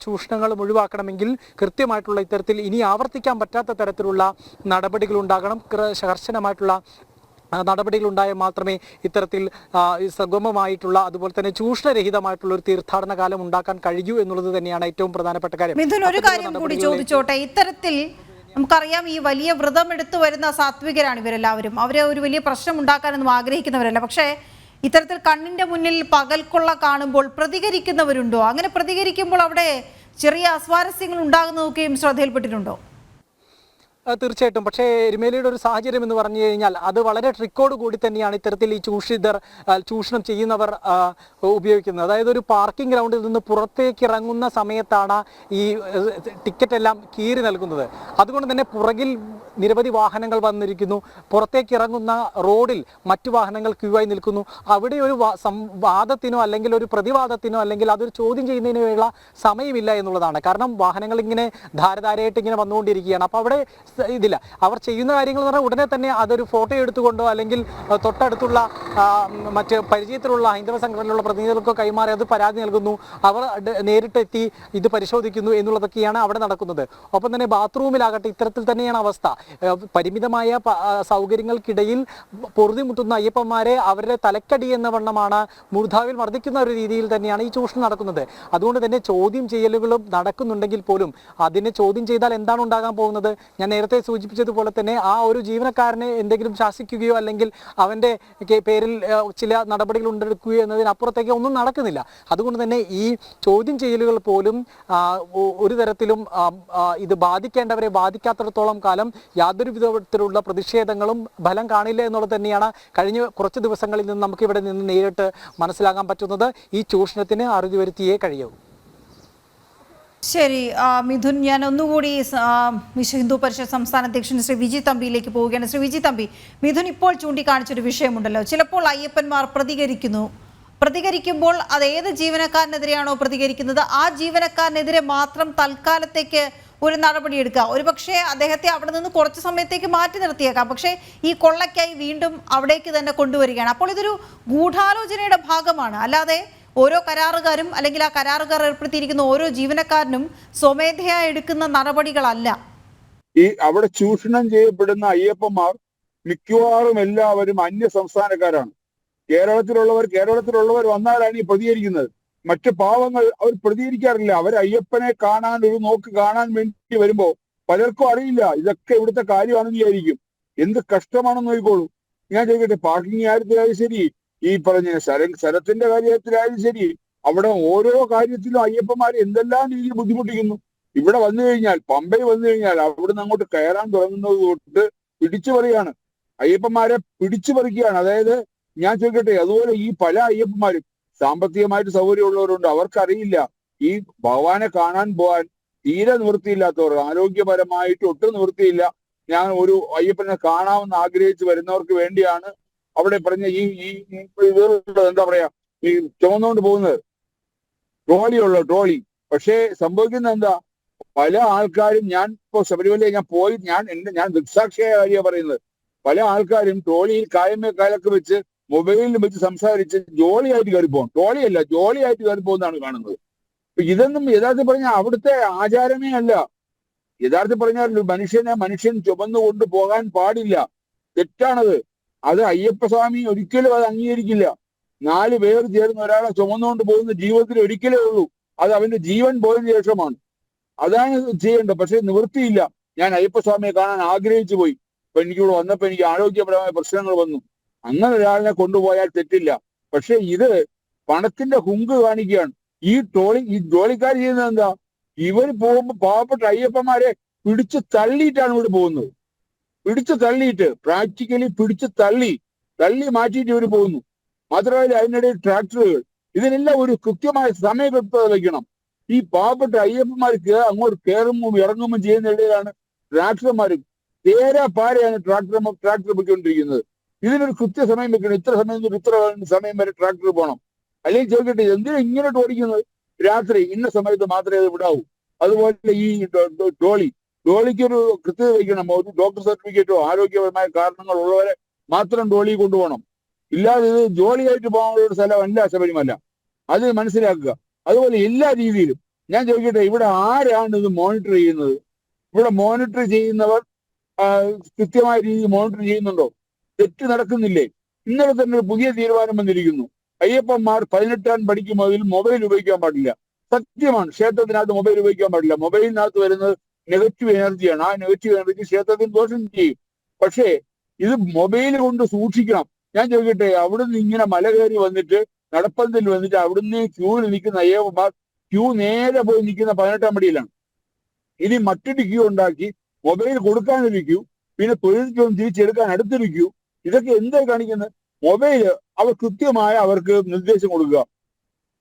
ചൂഷണങ്ങളും ഒഴിവാക്കണമെങ്കിൽ കൃത്യമായിട്ടുള്ള ഇത്തരത്തിൽ ഇനി ആവർത്തിക്കാൻ പറ്റാത്ത തരത്തിലുള്ള നടപടികൾ ഉണ്ടാകണം. കർശനമായിട്ടുള്ള നടപടികൾ ഉണ്ടായാൽ മാത്രമേ ഇത്തരത്തിൽ സുഗമമായിട്ടുള്ള, അതുപോലെ തന്നെ ചൂഷണരഹിതമായിട്ടുള്ള ഒരു തീർത്ഥാടന കാലം ഉണ്ടാക്കാൻ കഴിയൂ എന്നുള്ളത് തന്നെയാണ് ഏറ്റവും പ്രധാനപ്പെട്ട കാര്യം. മിഥുൻ, ഒരു കാര്യം കൂടി ചോദിച്ചോട്ടെ. ഇത്തരത്തിൽ നമുക്കറിയാം, ഈ വലിയ വ്രതം എടുത്തു വരുന്ന സാത്വികരാണ് ഇവരെല്ലാവരും. അവരെ ഒരു വലിയ പ്രശ്നം ഉണ്ടാക്കാനൊന്നും ആഗ്രഹിക്കുന്നവരല്ല. പക്ഷേ ഇത്തരത്തിൽ കണ്ണിന്റെ മുന്നിൽ പകൽക്കൊള്ള കാണുമ്പോൾ പ്രതികരിക്കുന്നവരുണ്ടോ? അങ്ങനെ പ്രതികരിക്കുമ്പോൾ അവിടെ ചെറിയ അസ്വാരസ്യങ്ങൾ ഉണ്ടാകുന്നതൊക്കെയും ശ്രദ്ധയിൽപ്പെട്ടിട്ടുണ്ടോ? തീർച്ചയായിട്ടും. പക്ഷേ എരുമേലിയുടെ ഒരു സാഹചര്യം എന്ന് പറഞ്ഞു കഴിഞ്ഞാൽ അത് വളരെ ട്രിക്കോട് കൂടി തന്നെയാണ് ഇത്തരത്തിൽ ഈ ചൂഷണം ചെയ്യുന്നവർ ഉപയോഗിക്കുന്നത്. അതായത് ഒരു പാർക്കിംഗ് ഗ്രൗണ്ടിൽ നിന്ന് പുറത്തേക്ക് ഇറങ്ങുന്ന സമയത്താണ് ഈ ടിക്കറ്റ് എല്ലാം കീറി നൽകുന്നത്. അതുകൊണ്ട് തന്നെ പുറകിൽ നിരവധി വാഹനങ്ങൾ വന്നിരിക്കുന്നു. പുറത്തേക്ക് ഇറങ്ങുന്ന റോഡിൽ മറ്റു വാഹനങ്ങൾ ക്യൂവായി നിൽക്കുന്നു. അവിടെ ഒരു വാദത്തിനോ അല്ലെങ്കിൽ ഒരു പ്രതിവാദത്തിനോ അല്ലെങ്കിൽ അതൊരു ചോദ്യം ചെയ്യുന്നതിനുള്ള സമയമില്ല എന്നുള്ളതാണ്. കാരണം വാഹനങ്ങൾ ഇങ്ങനെ ധാരധാരയായിട്ട് ഇങ്ങനെ വന്നുകൊണ്ടിരിക്കുകയാണ്. അപ്പോൾ അവിടെ ഇതില്ല. അവർ ചെയ്യുന്ന കാര്യങ്ങൾ എന്ന് പറഞ്ഞാൽ ഉടനെ തന്നെ അതൊരു ഫോട്ടോ എടുത്തുകൊണ്ടോ അല്ലെങ്കിൽ തൊട്ടടുത്തുള്ള മറ്റ് പരിചയത്തിലുള്ള ഹൈന്ദവ സംഘടനയിലുള്ള പ്രതിനിധികൾക്കോ കൈമാറി അത് പരാതി നൽകുന്നു. അവർ നേരിട്ടെത്തി ഇത് പരിശോധിക്കുന്നു എന്നുള്ളതൊക്കെയാണ് അവിടെ നടക്കുന്നത്. ഒപ്പം തന്നെ ബാത്റൂമിലാകട്ടെ ഇത്തരത്തിൽ തന്നെയാണ് അവസ്ഥ. പരിമിതമായ സൗകര്യങ്ങൾക്കിടയിൽ പൊറുതിമുട്ടുന്ന അയ്യപ്പന്മാരെ അവരുടെ തലക്കടി എന്ന വണ്ണമാണ് മൂർധാവിൽ മർദ്ദിക്കുന്ന ഒരു രീതിയിൽ തന്നെയാണ് ഈ ചൂഷണം നടക്കുന്നത്. അതുകൊണ്ട് തന്നെ ചോദ്യം ചെയ്യലുകളും നടക്കുന്നുണ്ടെങ്കിൽ പോലും അതിനെ ചോദ്യം ചെയ്താൽ എന്താണ് ഉണ്ടാകാൻ പോകുന്നത്? ഞാൻ നേരത്തെ സൂചിപ്പിച്ചതുപോലെ തന്നെ ആ ഒരു ജീവനക്കാരനെ എന്തെങ്കിലും ശാസിക്കുകയോ അല്ലെങ്കിൽ അവൻ്റെ പേരിൽ ചില നടപടികൾ ഉണ്ടാക്കുകയോ എന്നതിനപ്പുറത്തേക്ക് ഒന്നും നടക്കുന്നില്ല. അതുകൊണ്ട് തന്നെ ഈ ചോദ്യം ചെയ്യലുകൾ പോലും ഒരു തരത്തിലും ഇത് ബാധിക്കേണ്ടവരെ ബാധിക്കാത്തിടത്തോളം കാലം യാതൊരു വിധത്തിലുള്ള പ്രതിഷേധങ്ങളും ഫലം കാണില്ല എന്നുള്ളത് തന്നെയാണ് കഴിഞ്ഞ കുറച്ച് ദിവസങ്ങളിൽ നിന്ന് നമുക്ക് ഇവിടെ നിന്ന് നേരിട്ട് മനസ്സിലാക്കാൻ പറ്റുന്നത്. ഈ ചൂഷണത്തിന് അറുതി വരുത്തിയേ കഴിയൂ. ശരി മിഥുൻ, ഞാൻ ഒന്നുകൂടി വിശ്വ ഹിന്ദു പരിഷത്ത് സംസ്ഥാന അധ്യക്ഷൻ ശ്രീ വിജി തമ്പിയിലേക്ക് പോവുകയാണ്. ശ്രീ വിജി തമ്പി, മിഥുൻ ഇപ്പോൾ ചൂണ്ടിക്കാണിച്ചൊരു വിഷയമുണ്ടല്ലോ. ചിലപ്പോൾ അയ്യപ്പന്മാർ പ്രതികരിക്കുമ്പോൾ അത് ഏത് ജീവനക്കാരനെതിരെയാണോ പ്രതികരിക്കുന്നത് ആ ജീവനക്കാരനെതിരെ മാത്രം തൽക്കാലത്തേക്ക് ഒരു നടപടിയെടുക്കുക. ഒരുപക്ഷെ അദ്ദേഹത്തെ അവിടെ നിന്ന് കുറച്ച് സമയത്തേക്ക് മാറ്റി നിർത്തിയേക്കാം. പക്ഷേ ഈ കൊള്ളയ്ക്കായി വീണ്ടും അവിടേക്ക് തന്നെ കൊണ്ടുവരികയാണ്. അപ്പോൾ ഇതൊരു ഗൂഢാലോചനയുടെ ഭാഗമാണ്. അല്ലാതെ ഓരോ കരാറുകാരും അല്ലെങ്കിൽ ആ കരാറുകാർ ഏർപ്പെടുത്തിയിരിക്കുന്ന ഓരോ ജീവനക്കാരനും സ്വമേധയാ എടുക്കുന്ന നടപടികളല്ല. ഈ അവിടെ ചൂഷണം ചെയ്യപ്പെടുന്ന അയ്യപ്പന്മാർ മിക്കവാറും എല്ലാവരും അന്യ സംസ്ഥാനക്കാരാണ്. കേരളത്തിലുള്ളവർ വന്നാലാണ് ഈ പ്രതികരിക്കുന്നത്. മറ്റു പാവങ്ങൾ അവർ പ്രതികരിക്കാറില്ല. അവർ അയ്യപ്പനെ കാണാൻ ഒരു നോക്ക് കാണാൻ വേണ്ടി വരുമ്പോ പലർക്കും അറിയില്ല ഇതൊക്കെ ഇവിടുത്തെ കാര്യമാണെന്ന് വിചാരിക്കും. എന്ത് കഷ്ടമാണെന്ന് നോക്കിക്കോളൂ. ഞാൻ ചോദിക്കട്ടെ, പാർക്കിംഗ് കാര്യത്തിലായാലും ശരി, ഈ പറഞ്ഞ സ്ഥലത്തിന്റെ കാര്യത്തിലായാലും ശരി, അവിടെ ഓരോ കാര്യത്തിലും അയ്യപ്പന്മാരെ എന്തെല്ലാം രീതിയിൽ ബുദ്ധിമുട്ടിക്കുന്നു. ഇവിടെ വന്നു കഴിഞ്ഞാൽ, പമ്പയിൽ വന്നു കഴിഞ്ഞാൽ അവിടുന്ന് അങ്ങോട്ട് കയറാൻ തുടങ്ങുന്നത് തൊട്ട് പിടിച്ചു പറിയാണ്, അയ്യപ്പന്മാരെ പിടിച്ചു പറിക്കുകയാണ്. അതായത് ഞാൻ ചോദിക്കട്ടെ, അതുപോലെ ഈ പല അയ്യപ്പന്മാരും സാമ്പത്തികമായിട്ട് സൗകര്യമുള്ളവരുണ്ട്, അവർക്കറിയില്ല. ഈ ഭഗവാനെ കാണാൻ പോകാൻ തീരെ നിവൃത്തിയില്ലാത്തവർ, ആരോഗ്യപരമായിട്ട് ഒട്ടും നിവൃത്തിയില്ല, ഞാൻ ഒരു അയ്യപ്പനെ കാണാമെന്ന് ആഗ്രഹിച്ച് വരുന്നവർക്ക് വേണ്ടിയാണ് അവിടെ പറഞ്ഞ ഈ എന്താ പറയാ, ഈ ചുമന്നുകൊണ്ട് പോകുന്നത് ട്രോളി. പക്ഷേ സംഭവിക്കുന്നത് എന്താ, പല ആൾക്കാരും, ഞാൻ ഇപ്പോ ശബരിമലയിൽ ഞാൻ ദൃക്സാക്ഷിയായ കാര്യമാണ് പറയുന്നത്, പല ആൾക്കാരും ട്രോളിയിൽ കാലൊക്കെ വെച്ച് മൊബൈലിൽ വെച്ച് സംസാരിച്ച് ജോളിയായിട്ട് കയറി പോകും. ട്രോളിയല്ല, ജോളിയായിട്ട് കയറി പോകുന്നതാണ് കാണുന്നത്. ഇതൊന്നും യഥാർത്ഥത്തിൽ പറഞ്ഞാൽ അവിടുത്തെ ആചാരമേ അല്ല. യഥാർത്ഥത്തിൽ പറഞ്ഞാൽ മനുഷ്യൻ ചുമന്നുകൊണ്ട് പോകാൻ പാടില്ല, തെറ്റാണത്. അത് അയ്യപ്പസ്വാമി ഒരിക്കലും അത് അംഗീകരിക്കില്ല. 4 പേർ ചേർന്ന് ഒരാളെ ചുമന്നുകൊണ്ട് പോകുന്ന ജീവിതത്തിൽ ഒരിക്കലേ ഉള്ളൂ, അത് അവന്റെ ജീവൻ പോയതിനു ശേഷമാണ്. അതാണ് ചെയ്യേണ്ടത്. പക്ഷെ നിവൃത്തിയില്ല. ഞാൻ അയ്യപ്പസ്വാമിയെ കാണാൻ ആഗ്രഹിച്ചു പോയി, അപ്പൊ എനിക്കിവിടെ വന്നപ്പോ എനിക്ക് ആരോഗ്യപരമായ പ്രശ്നങ്ങൾ വന്നു. അങ്ങനെ ഒരാളിനെ കൊണ്ടുപോയാൽ തെറ്റില്ല. പക്ഷെ ഇത് പണത്തിന്റെ ഹുങ്ക് കാണിക്കുകയാണ്. ഈ ജോലിക്കാർ ചെയ്യുന്നത് എന്താ, ഇവർ പോകുമ്പോ പാവപ്പെട്ട അയ്യപ്പന്മാരെ പിടിച്ചു തള്ളിയിട്ടാണ് ഇവിടെ പോകുന്നത്. പ്രാക്ടിക്കലി പിടിച്ചു തള്ളി മാറ്റിയിട്ട് ഇവർ പോകുന്നു. മാത്രമല്ല അതിനിടയിൽ ട്രാക്ടറുകൾ, ഇതിനെല്ലാം ഒരു കൃത്യമായ സമയകൃത്യത വയ്ക്കണം. ഈ പാവപ്പെട്ട അയ്യപ്പന്മാർക്ക് അങ്ങോട്ട് കയറുമ്പോൾ ഇറങ്ങുമ്പോൾ ചെയ്യുന്നതിനിടയിലാണ് ട്രാക്ടർമാരും പാരയാണ് ട്രാക്ടർ പോയിക്കൊണ്ടിരിക്കുന്നത്. ഇതിനൊരു കൃത്യസമയം വെക്കണം. ഇത്ര സമയം വരെ ട്രാക്ടർ പോകണം. അല്ലെങ്കിൽ ചോദിക്കട്ടെ, എന്തിനാ ഇങ്ങനെ ഓടിക്കുന്നത്? രാത്രി ഇന്ന സമയത്ത് മാത്രമേ അത് വിടാവൂ. അതുപോലെ ഈ ഡോളിക്കൊരു കൃത്യത വയ്ക്കണം. ഒരു ഡോക്ടർ സർട്ടിഫിക്കറ്റോ ആരോഗ്യപരമായ കാരണങ്ങൾ ഉള്ളവരെ മാത്രം ഡോളി കൊണ്ടുപോകണം. ഇല്ലാതെ ഇത് ജോലിയായിട്ട് പോകാനുള്ള ഒരു സ്ഥലമല്ല ശബരിമല, അത് മനസ്സിലാക്കുക. അതുപോലെ എല്ലാ രീതിയിലും ഞാൻ ചോദിക്കട്ടെ, ഇവിടെ ആരാണ് ഇത് മോണിറ്റർ ചെയ്യുന്നത്? ഇവിടെ മോണിറ്റർ ചെയ്യുന്നവർ കൃത്യമായ രീതിയിൽ മോണിറ്റർ ചെയ്യുന്നുണ്ടോ? തെറ്റ് നടക്കുന്നില്ലേ? ഇന്നലെ തന്നെ ഒരു പുതിയ തീരുമാനം വന്നിരിക്കുന്നു. അയ്യപ്പന്മാർ 18 പഠിക്കും മുതൽ മൊബൈൽ ഉപയോഗിക്കാൻ പാടില്ല. സത്യമാണ്, ക്ഷേത്രത്തിനകത്ത് മൊബൈൽ ഉപയോഗിക്കാൻ പാടില്ല. മൊബൈലിനകത്ത് വരുന്നത് നെഗറ്റീവ് എനർജിയാണ്. ആ നെഗറ്റീവ് എനർജി ക്ഷേത്രത്തിന് ദോഷം ചെയ്യും. പക്ഷേ ഇത് മൊബൈൽ കൊണ്ട് സൂക്ഷിക്കണം. ഞാൻ ചോദിക്കട്ടെ, അവിടുന്ന് ഇങ്ങനെ മല കയറി വന്നിട്ട് നടപ്പന്തൽ വന്നിട്ട് അവിടുന്ന് ക്യൂവിൽ നിൽക്കുന്ന അയ്യപ്പന്മാർ നേരെ പോയി നിൽക്കുന്ന 18 പടിയിലാണ്. ഇനി മറ്റൊരു ക്യൂ ഉണ്ടാക്കി മൊബൈൽ കൊടുക്കാനൊരു ക്യൂ, പിന്നെ തൊഴിൽ തിരിച്ചെടുക്കാൻ അടുത്തൊരു ക്യൂ. ഇതൊക്കെ എന്താ കാണിക്കുന്നത്? മൊബൈല് അവർ കൃത്യമായ അവർക്ക് നിർദ്ദേശം കൊടുക്കുക.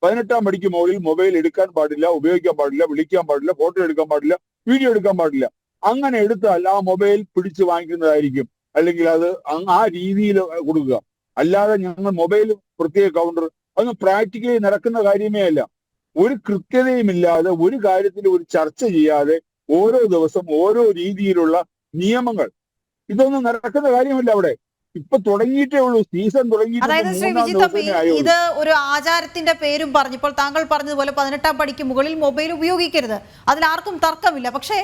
18 പടിക്ക് മുകളിൽ മൊബൈൽ എടുക്കാൻ പാടില്ല, ഉപയോഗിക്കാൻ പാടില്ല, വിളിക്കാൻ പാടില്ല, ഫോട്ടോ എടുക്കാൻ പാടില്ല, വീഡിയോ എടുക്കാൻ പാടില്ല. അങ്ങനെ എടുത്താൽ ആ മൊബൈൽ പിടിച്ചു വാങ്ങിക്കുന്നതായിരിക്കും. അല്ലെങ്കിൽ അത് ആ രീതിയിൽ കൊടുക്കുക. അല്ലാതെ ഞങ്ങൾ മൊബൈൽ പ്രത്യേക കൗണ്ടർ, അതൊന്നും പ്രാക്ടിക്കലി നടക്കുന്ന കാര്യമേ അല്ല. ഒരു കൃത്യതയുമില്ലാതെ ഒരു കാര്യത്തിൽ ഒരു ചർച്ച ചെയ്യാതെ ഓരോ ദിവസം ഓരോ രീതിയിലുള്ള നിയമങ്ങൾ, ഇതൊന്നും നടക്കുന്ന കാര്യമല്ല. അവിടെ ഇപ്പൊ തുടങ്ങിയിട്ടേ ഉള്ളൂ, സീസൺ അതായത് ശ്രീ വിജിത് തമ്പി, ഇത് ഒരു ആചാരത്തിന്റെ പേരും പറഞ്ഞപ്പോൾ താങ്കൾ പറഞ്ഞതുപോലെ 18 പടിക്ക് മുകളിൽ മൊബൈൽ ഉപയോഗിക്കരുത്, അതിലാർക്കും തർക്കമില്ല. പക്ഷേ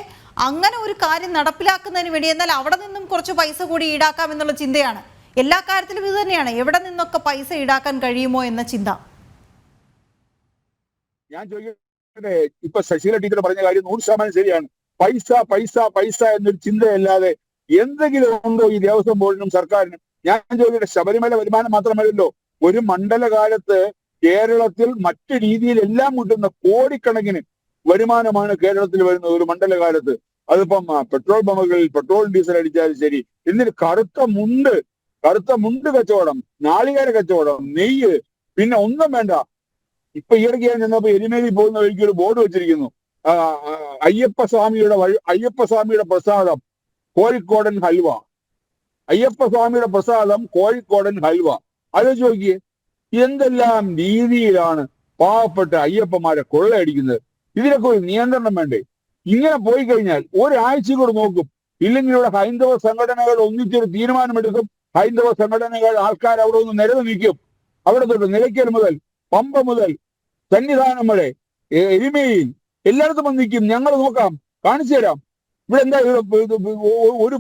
അങ്ങനെ ഒരു കാര്യം നടപ്പിലാക്കുന്നതിന് വേണ്ടി എന്നാൽ അവിടെ നിന്നും കുറച്ച് പൈസ കൂടി ഈടാക്കാം എന്നുള്ള ചിന്തയാണ്. എല്ലാ കാര്യത്തിലും ഇത് തന്നെയാണ്, എവിടെ നിന്നൊക്കെ പൈസ ഈടാക്കാൻ കഴിയുമോ എന്ന ചിന്ത. ഞാൻ ചോദിക്കട്ടെ, ഇപ്പൊ ശശീല ടീച്ചർ പറഞ്ഞ കാര്യം 100% ശരിയാണ്. പൈസ പൈസ പൈസ എന്നൊരു ചിന്തയല്ലാതെ എന്തെങ്കിലും ഉണ്ടോ ഈ ദേവസ്വം ബോർഡിനും സർക്കാരിനും? ഞാൻ ചോദിക്കട്ടെ, ശബരിമല വരുമാനം മാത്രമല്ലല്ലോ, ഒരു മണ്ഡലകാലത്ത് കേരളത്തിൽ മറ്റു രീതിയിൽ എല്ലാം കൂട്ടുന്ന കോടിക്കണക്കിന് വരുമാനമാണ് കേരളത്തിൽ വരുന്നത് ഒരു മണ്ഡലകാലത്ത്. അതിപ്പം പെട്രോൾ പമ്പുകളിൽ പെട്രോൾ ഡീസൽ അടിച്ചാലും ശരി, എന്നിട്ട് കറുത്ത മുണ്ട് കച്ചവടം, നാളികേര കച്ചവടം, നെയ്യ്, പിന്നെ ഒന്നും വേണ്ട. ഇപ്പൊ ഈയിടയ്ക്ക് ഞാൻ ചെന്നപ്പോ എരുമേലി പോകുന്ന വഴിക്ക് ഒരു ബോർഡ് വെച്ചിരിക്കുന്നു, അയ്യപ്പസ്വാമിയുടെ പ്രസാദം കോഴിക്കോടൻ ഹൽവ. അയ്യപ്പസ്വാമിയുടെ പ്രസാദം കോഴിക്കോടൻ ഹൽവ. ആലോചിച്ച് നോക്കിയേ, എന്തെല്ലാം രീതിയിലാണ് പാവപ്പെട്ട അയ്യപ്പന്മാരെ കൊള്ളയടിക്കുന്നത്. ഇതിനൊക്കെ ഒരു നിയന്ത്രണം വേണ്ടേ? ഇങ്ങനെ പോയി കഴിഞ്ഞാൽ ഒരാഴ്ച കൂടെ നോക്കും. ഇല്ലെങ്കിൽ ഇവിടെ ഹൈന്ദവ സംഘടനകൾ ഒന്നിച്ചൊരു തീരുമാനമെടുക്കും. ഹൈന്ദവ സംഘടനകൾ ആൾക്കാർ അവിടെ ഒന്ന് നിരന്ന് നിൽക്കും. അവിടെ തൊട്ട് നിലയ്ക്കൽ മുതൽ പമ്പ മുതൽ സന്നിധാനം വരെ എരുമേലിയിൽ എല്ലായിടത്തും വന്ന് നിൽക്കും. ഞങ്ങൾ നോക്കാം, കാണിച്ചു തരാം. ഇവിടെ എന്താ ഒരു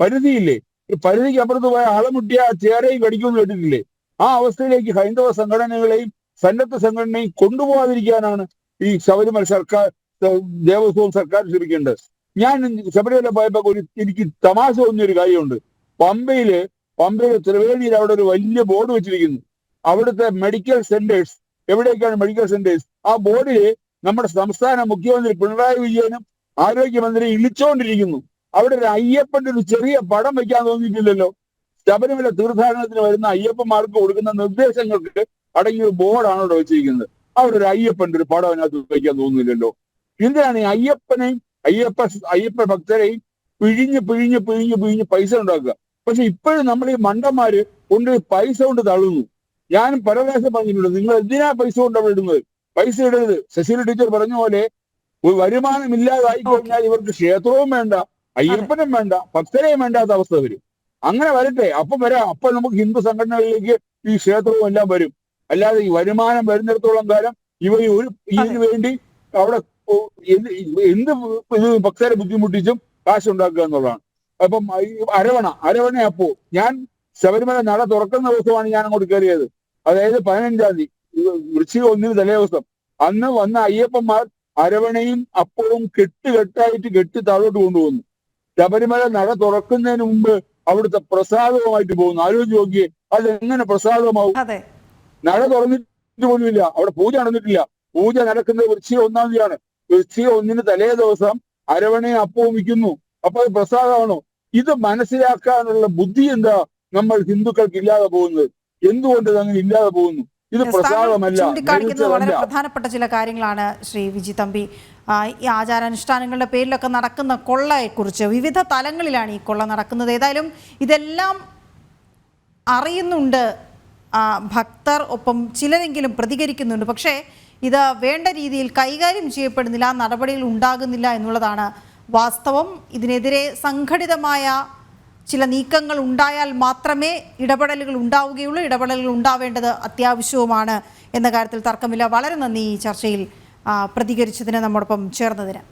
പരിധിയില്ലേ? പരിധിക്ക് അപ്പുറത്ത് പോയ ആളമുട്ടിയ ചേരയും കടിക്കുമെന്ന് കേട്ടിട്ടില്ലേ? ആ അവസ്ഥയിലേക്ക് ഹൈന്ദവ സംഘടനകളെയും സന്നദ്ധ സംഘടനയും കൊണ്ടുപോകാതിരിക്കാനാണ് ഈ ശബരിമല സർക്കാർ, ദേവസ്വം സർക്കാർ ശ്രമിക്കേണ്ടത്. ഞാൻ ശബരിമല പോയപ്പോ എനിക്ക് തമാശ തോന്നിയൊരു കാര്യമുണ്ട്. പമ്പയില് ത്രിവേണിയിൽ അവിടെ ഒരു വലിയ ബോർഡ് വെച്ചിരിക്കുന്നു. അവിടുത്തെ മെഡിക്കൽ സെന്റേഴ്സ്, എവിടേക്കാണ് മെഡിക്കൽ സെന്റേഴ്സ്? ആ ബോർഡില് നമ്മുടെ സംസ്ഥാന മുഖ്യമന്ത്രി പിണറായി വിജയനും ആരോഗ്യമന്ത്രി ഇളിച്ചോണ്ടിരിക്കുന്നു. അവിടെ ഒരു അയ്യപ്പന്റെ ഒരു ചെറിയ പടം വെക്കാൻ തോന്നിയിട്ടില്ലല്ലോ. ശബരിമല തീർത്ഥാടനത്തിന് വരുന്ന അയ്യപ്പന്മാർക്ക് കൊടുക്കുന്ന നിർദ്ദേശങ്ങൾക്ക് അടങ്ങിയ ഒരു ബോർഡാണ് അവിടെ വെച്ചിരിക്കുന്നത്. അവരൊരു അയ്യപ്പന്റെ ഒരു പടം അതിനകത്ത് വയ്ക്കാൻ തോന്നുന്നില്ലല്ലോ. എന്തിനാണ് ഈ അയ്യപ്പ ഭക്തരെയും പിഴിഞ്ഞ് പൈസ ഉണ്ടാക്കുക? പക്ഷെ ഇപ്പോഴും നമ്മൾ ഈ മണ്ടന്മാര് കൊണ്ട് പൈസ കൊണ്ട് തള്ളുന്നു. ഞാനും പല പ്രാവശ്യം പറഞ്ഞിട്ടുണ്ട്, നിങ്ങൾ എന്തിനാ പൈസ കൊണ്ട് അവിടെ ഇടുന്നത്? പൈസ ഇടരുത്. ശശികല ടീച്ചർ പറഞ്ഞ പോലെ ഒരു വരുമാനം ഇല്ലാതായി കഴിഞ്ഞാൽ ഇവർക്ക് ക്ഷേത്രവും വേണ്ട, അയ്യപ്പനും വേണ്ട, ഭക്തരെയും വേണ്ടാത്ത അവസ്ഥ വരും. അങ്ങനെ വരട്ടെ, അപ്പം വരാം. അപ്പൊ നമുക്ക് ഹിന്ദു സംഘടനകളിലേക്ക് ഈ ക്ഷേത്രവും എല്ലാം വരും. അല്ലാതെ ഈ വരുമാനം വരുന്നിടത്തോളം കാലം ഇവ ഇതിനു വേണ്ടി അവിടെ എന്ത് ഇത് ഭക്തരെ ബുദ്ധിമുട്ടിച്ചും കാശുണ്ടാക്കുക എന്നുള്ളതാണ്. അപ്പം അരവണ അപ്പോ ഞാൻ ശബരിമല നട തുറക്കുന്ന ദിവസമാണ് ഞാൻ അങ്ങോട്ട് കയറിയത്. അതായത് 15-ാം തീയതി, വൃശ്ചിക 1 തലേ ദിവസം. അന്ന് വന്ന അയ്യപ്പന്മാർ അരവണയും അപ്പവും കെട്ടായിട്ട് കെട്ടി താഴോട്ട് കൊണ്ടുപോകുന്നു. ശബരിമല നട തുറക്കുന്നതിന് മുമ്പ് അവിടുത്തെ പ്രസാദവുമായിട്ട് പോകുന്നു. ആലോചിച്ച് നോക്കിയേ, അതെങ്ങനെ പ്രസാദമാവും? നട തുറന്നിട്ട് പോലുമില്ല, അവിടെ പൂജ നടന്നിട്ടില്ല. പൂജ നടക്കുന്നത് വൃശ്ചിക 1-ാം തീയതിയാണ്. വൃശ്ചിക 1 തലേ ദിവസം അരവണയും അപ്പവും വിൽക്കുന്നു. അപ്പൊ അത് പ്രസാദമാണോ? ഇത് മനസ്സിലാക്കാനുള്ള ബുദ്ധി എന്താ നമ്മൾ ഹിന്ദുക്കൾക്ക് ഇല്ലാതെ പോകുന്നത്? എന്തുകൊണ്ട് അങ്ങനെ ഇല്ലാതെ പോകുന്നു? ഇത് പ്രസാദമല്ല. ചൂണ്ടിക്കാണിക്കുന്നത് വളരെ പ്രധാനപ്പെട്ട ചില കാര്യങ്ങളാണ് ശ്രീ വിജി തമ്പി. ഈ ആചാരാനുഷ്ഠാനങ്ങളുടെ പേരിലൊക്കെ നടക്കുന്ന കൊള്ളയെക്കുറിച്ച് വിവിധ തലങ്ങളിലാണ് ഈ കൊള്ള നടക്കുന്നത്. ഏതായാലും ഇതെല്ലാം അറിയുന്നുണ്ട് ഭക്തർ, ഒപ്പം ചിലരെങ്കിലും പ്രതികരിക്കുന്നുണ്ട്. പക്ഷേ ഇത് വേണ്ട രീതിയിൽ കൈകാര്യം ചെയ്യപ്പെടുന്നില്ല, നടപടികൾ ഉണ്ടാകുന്നില്ല എന്നുള്ളതാണ് വാസ്തവം. ഇതിനെതിരെ സംഘടിതമായ ചില നീക്കങ്ങൾ ഉണ്ടായാൽ മാത്രമേ ഇടപെടലുകൾ ഉണ്ടാവുകയുള്ളൂ. ഇടപെടലുകൾ ഉണ്ടാവേണ്ടത് അത്യാവശ്യവുമാണ് എന്ന കാര്യത്തിൽ തർക്കമില്ല. വളരെ നന്ദി ഈ ചർച്ചയിൽ പ്രതികരിച്ചതിന്, നമ്മോടൊപ്പം ചേർന്നതിന്.